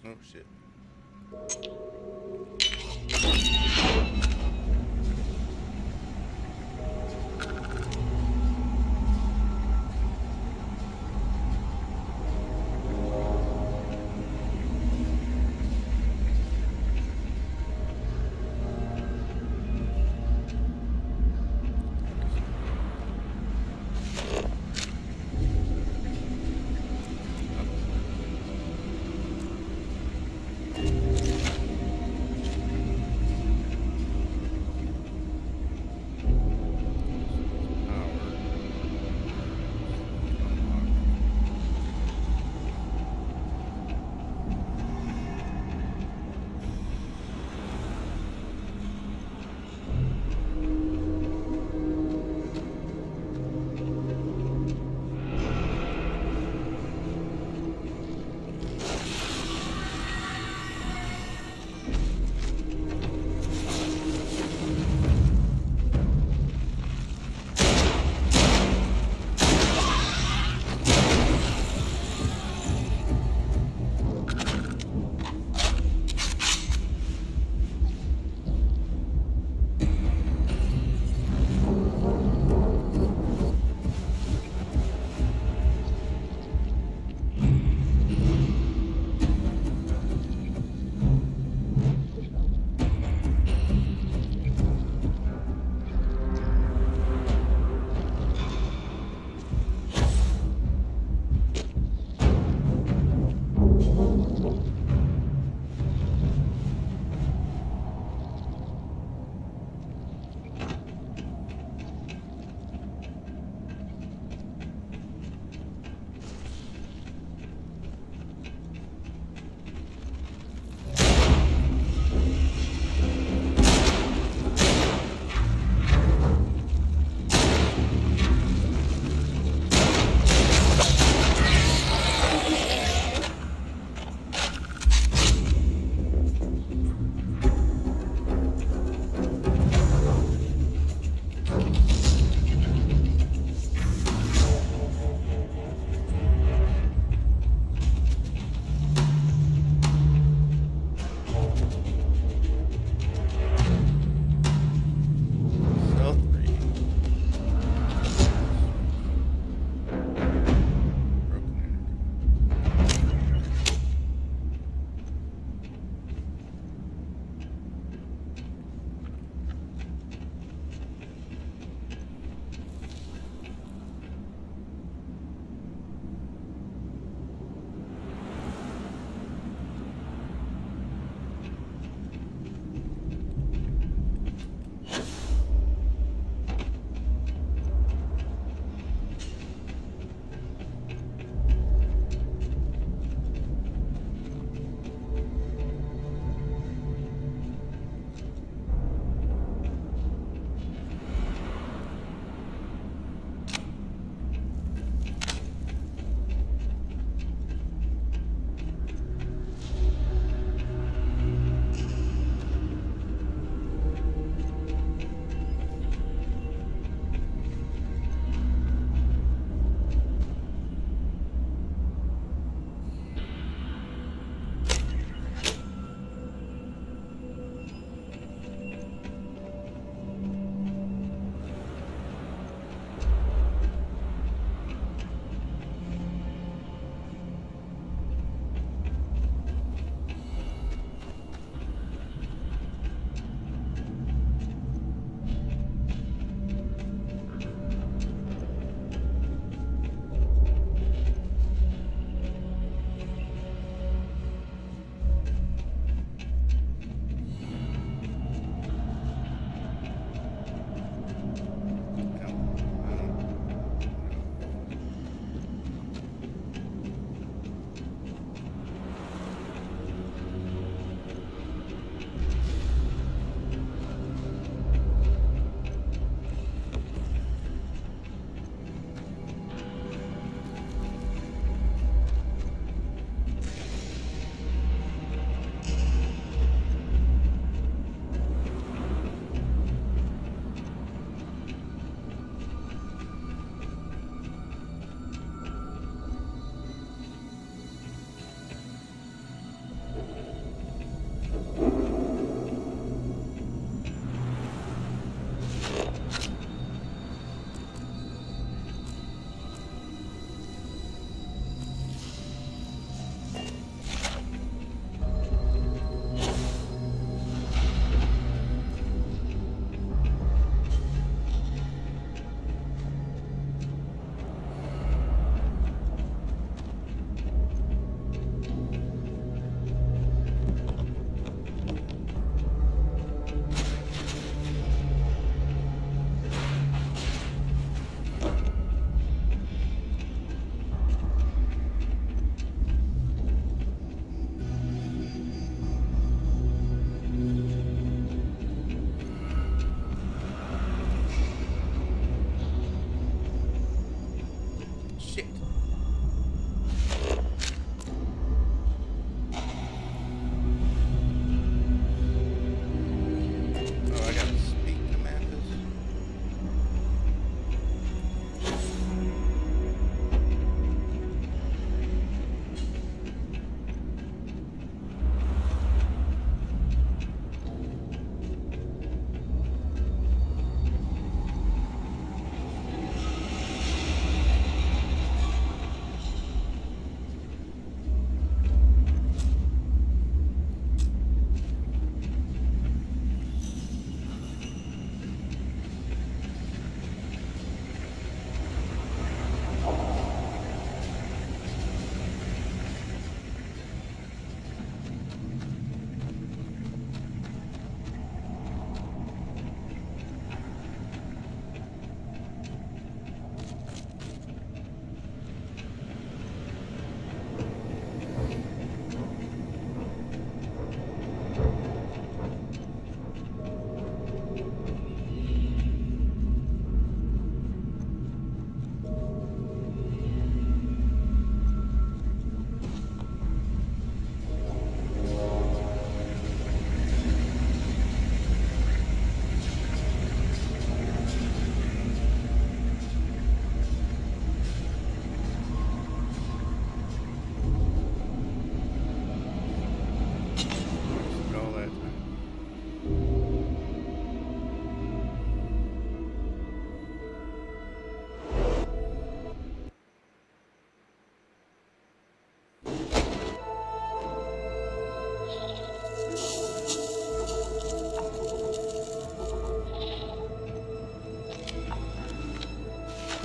Oh shit.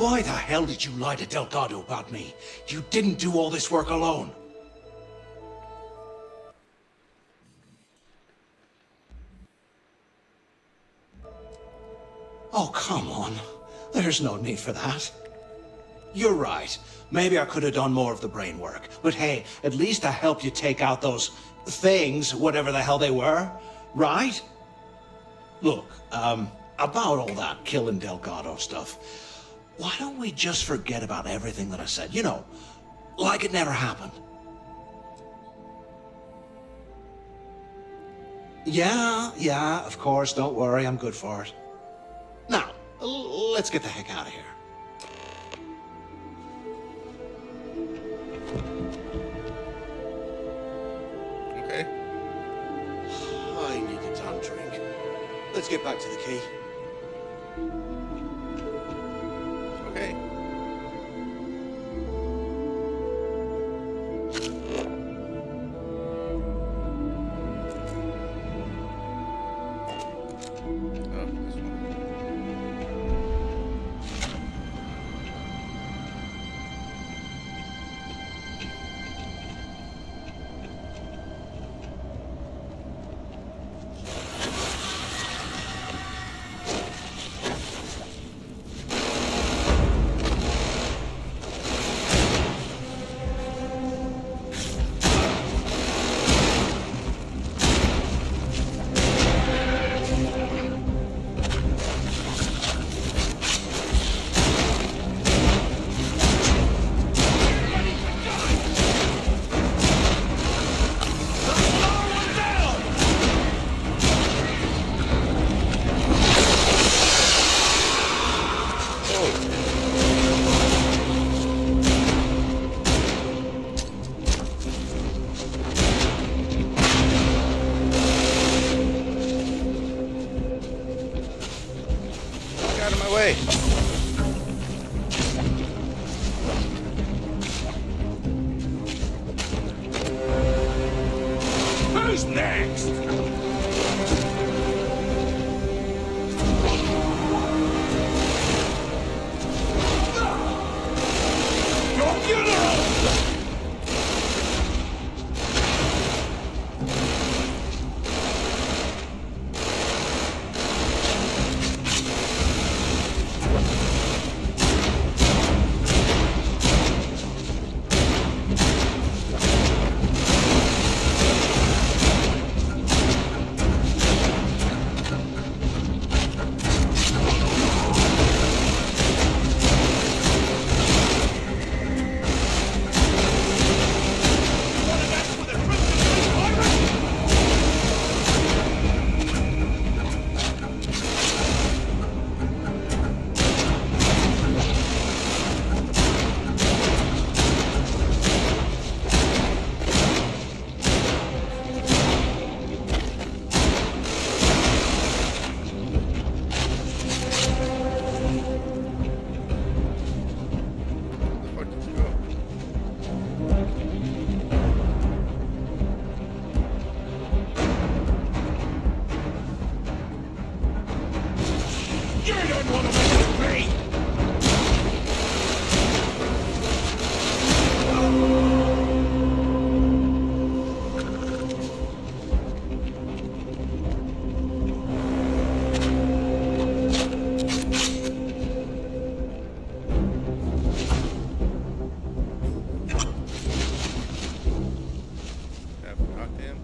Why the hell did you lie to Delgado about me? You didn't do all this work alone. Oh, come on. There's no need for that. You're right. Maybe I could have done more of the brain work. But hey, at least I helped you take out those things, whatever the hell they were. Right? Look, about all that killing Delgado stuff, why don't we just forget about everything that I said? You know, like it never happened. Yeah, of course, don't worry, I'm good for it. Now, let's get the heck out of here. Okay. I need a damn drink. Let's get back to the key. Okay. Oh, this one. Get out of my way. Who's next? Your funeral! Where the fuck did you go? You don't want to mess with me! Have to talk to him.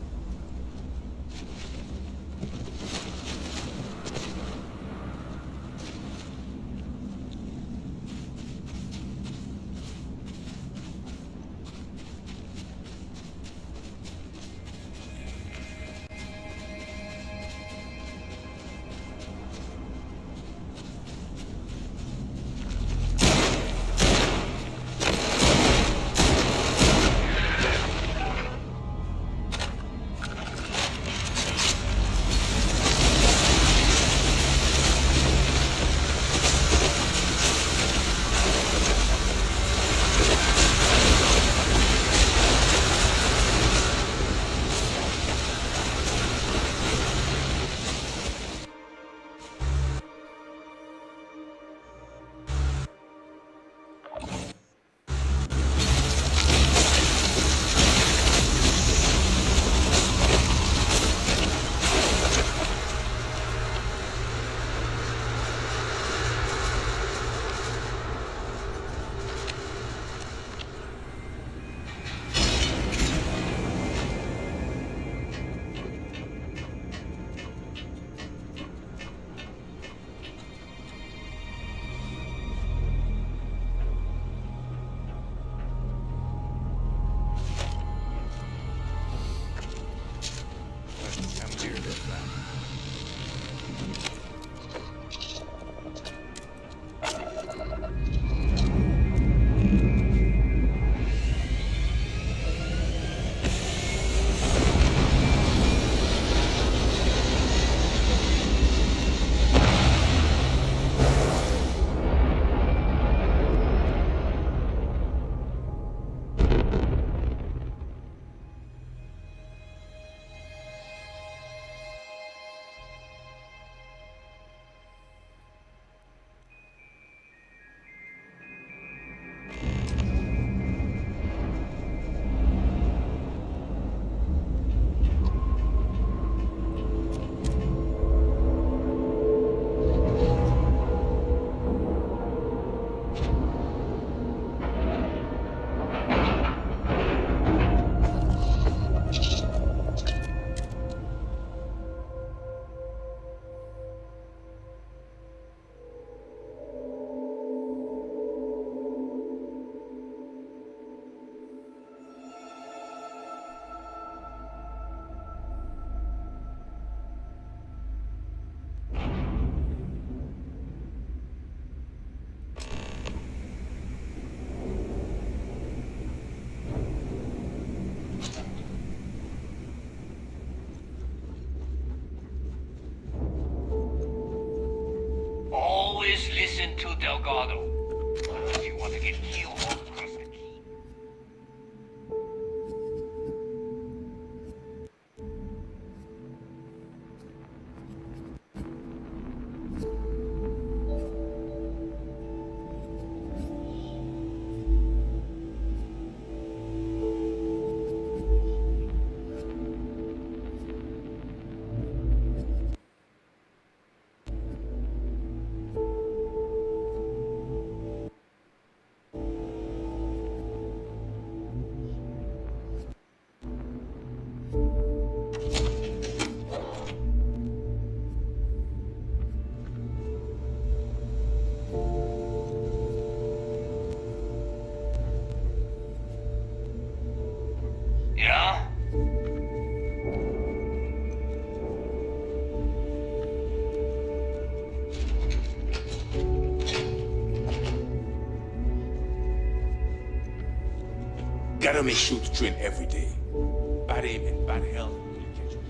into Delgado. Unless you want to get killed all across the key. Yeah? Gotta make sure to train every day. Bad aim and bad health will catch you.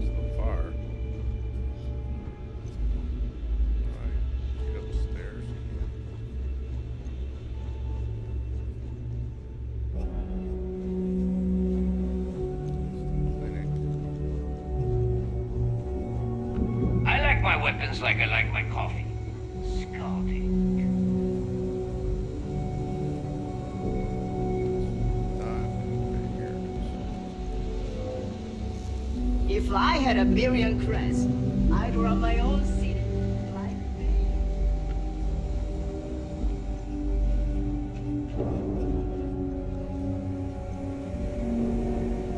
So far. Alright, get upstairs again. I like my weapons like I like my coffee. Scalding. If I had a Miriam crest, I'd run my own city. Like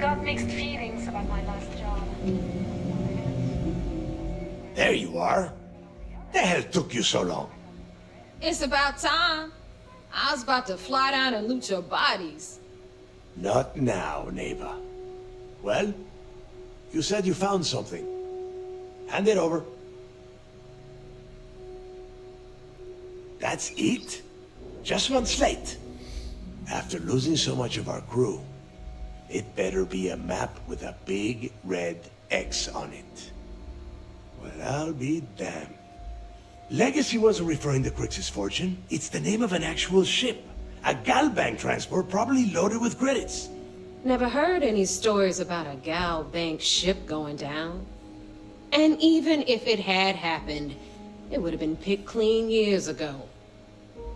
Got mixed feelings about my last job. There you are. The hell took you so long? It's about time. I was about to fly down and loot your bodies. Not now, neighbor. Well, you said you found something. Hand it over. That's it? Just one slate. After losing so much of our crew, it better be a map with a big red X on it. Well, I'll be damned. Legacy wasn't referring to Crix's fortune. It's the name of an actual ship. A Galbank transport probably loaded with credits. Never heard any stories about a Gal Bank ship going down. And even if it had happened, it would have been picked clean years ago.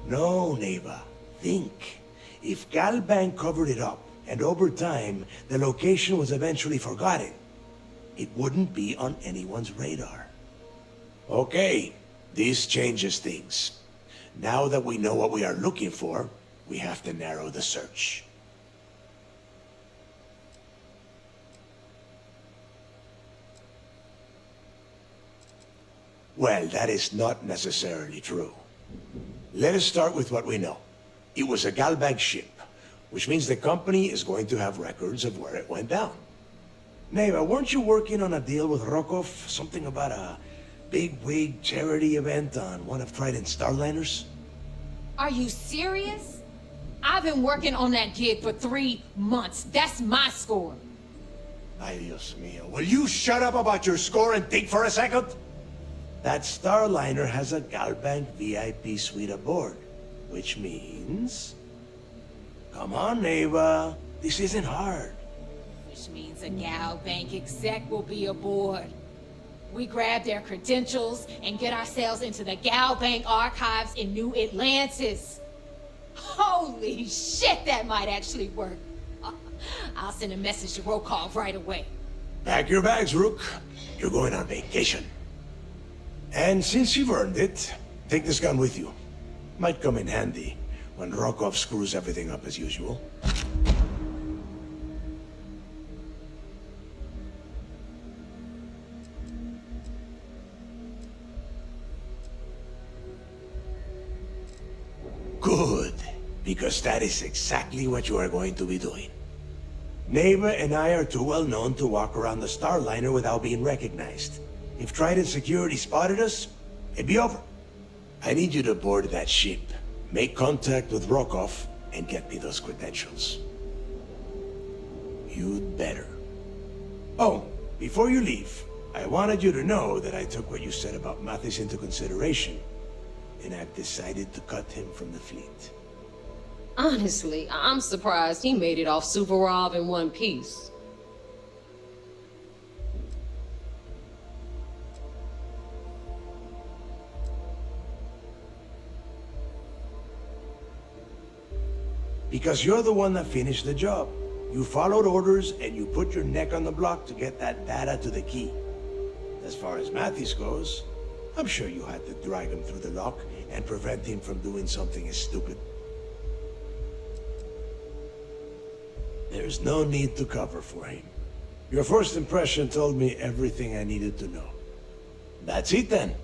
No, neighbor. Think. If Galbank covered it up, and over time, the location was eventually forgotten, it wouldn't be on anyone's radar. Okay, this changes things. Now that we know what we are looking for, we have to narrow the search. Well, that is not necessarily true. Let us start with what we know. It was a Galbank ship, which means the company is going to have records of where it went down. Neva, weren't you working on a deal with Rokov? Something about a big wig charity event on one of Trident's Starliners? Are you serious? I've been working on that gig for 3 months. That's my score. Ay, Dios mío. Will you shut up about your score and think for a second? That Starliner has a Galbank VIP suite aboard, which means... Come on, Neva. This isn't hard. Which means a Gal Bank exec will be aboard. We grab their credentials and get ourselves into the Gal Bank archives in New Atlantis. Holy shit, that might actually work. I'll send a message to Rokov right away. Pack your bags, Rook. You're going on vacation. And since you've earned it, take this gun with you. Might come in handy when Rokov screws everything up as usual. Good, because that is exactly what you are going to be doing. Neva and I are too well known to walk around the Starliner without being recognized. If Trident Security spotted us, it'd be over. I need you to board that ship, make contact with Rokov, and get me those credentials. You'd better. Oh, before you leave, I wanted you to know that I took what you said about Mathis into consideration, and I've decided to cut him from the fleet. Honestly, I'm surprised he made it off Suvorov in one piece. Because you're the one that finished the job. You followed orders and you put your neck on the block to get that data to the key. As far as Mathis goes, I'm sure you had to drag him through the lock and prevent him from doing something as stupid. There's no need to cover for him. Your first impression told me everything I needed to know. That's it then.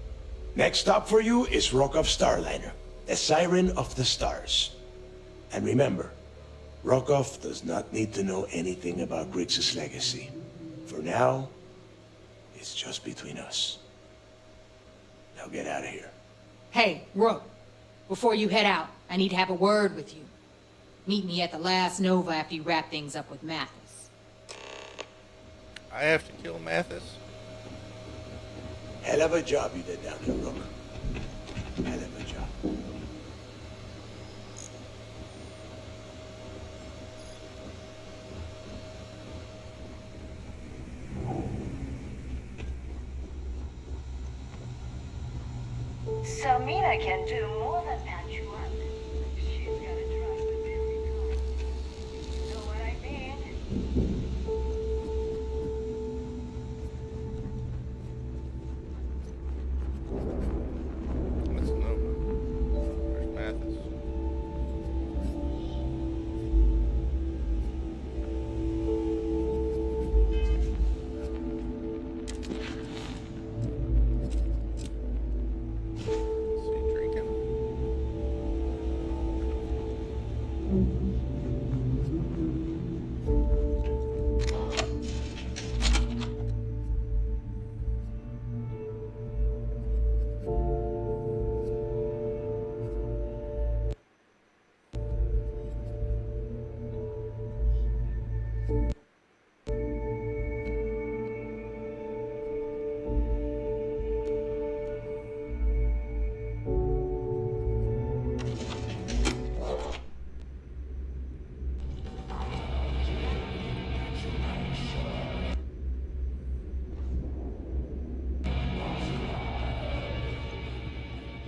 Next stop for you is Rokov Starliner, the Siren of the Stars. And remember, Rokov does not need to know anything about Grixis' legacy. For now, it's just between us. Now get out of here. Hey, Rook, before you head out, I need to have a word with you. Meet me at the last Nova after you wrap things up with Mathis. I have to kill Mathis? Hell of a job you did down there, Rook. Hell of a job. Selmina can do more than patch you up. She's gotta trust the very kind. You know what I mean? That's Nova. Where's Mathis?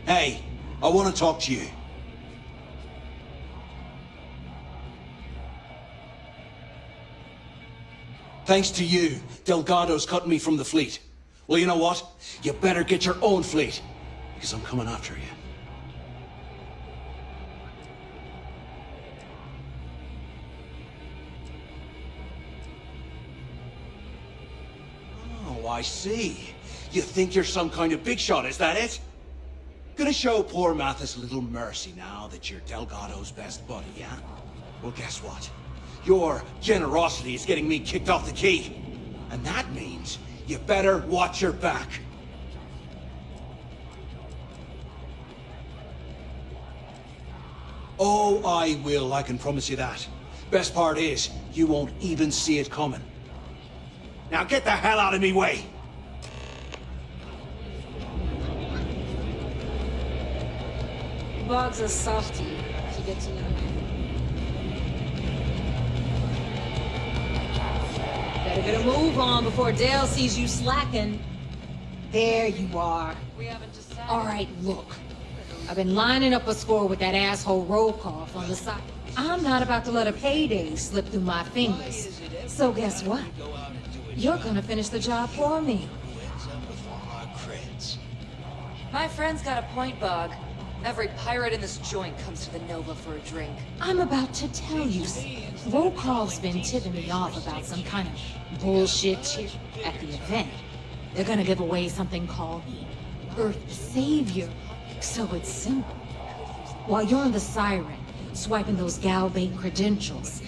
Hey, I want to talk to you. Thanks to you, Delgado's cutting me from the fleet. Well, you know what? You better get your own fleet, because I'm coming after you. Oh, I see. You think you're some kind of big shot, is that it? Gonna show poor Mathis a little mercy now that you're Delgado's best buddy, yeah? Well, guess what? Your generosity is getting me kicked off the key. And that means you better watch your back. Oh, I will, I can promise you that. Best part is, you won't even see it coming. Now get the hell out of me way! Bog's a softie, if you get to know him. Better get a move on before Dale sees you slacking. There you are. All right, look. I've been lining up a score with that asshole Rokov on the side. I'm not about to let a payday slip through my fingers. So guess what? You're gonna finish the job for me. My friend's got a point, Bog. Every pirate in this joint comes to the Nova for a drink. I'm about to tell you, Rokov's been tipping me off about some kind of bullshit shit at the event. They're gonna give away something called the Earth Savior. So it's simple. While you're on the Siren, swiping those Galbait credentials,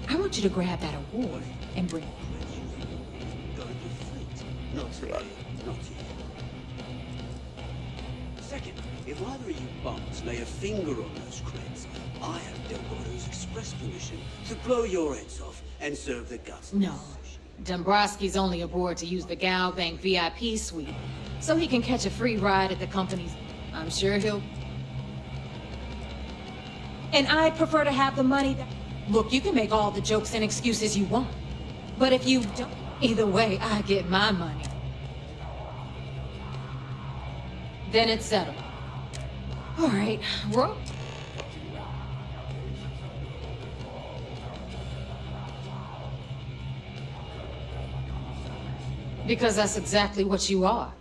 I want you to grab that award and bring it. Second, if either of you bums lay a finger on those creds, I have Delgado's express permission to blow your heads off and serve the guts. No, Dombrowski's only aboard to use the Gal Bank VIP suite, so he can catch a free ride at the company's. I'm sure he'll. And I'd prefer to have the money that. Look, you can make all the jokes and excuses you want, but if you don't, either way, I get my money. Then it's settled. All right, roll. Because that's exactly what you are.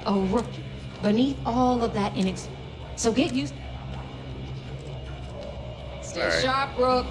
A rookie. Beneath all of that So get used. Stay All right. sharp, Rook.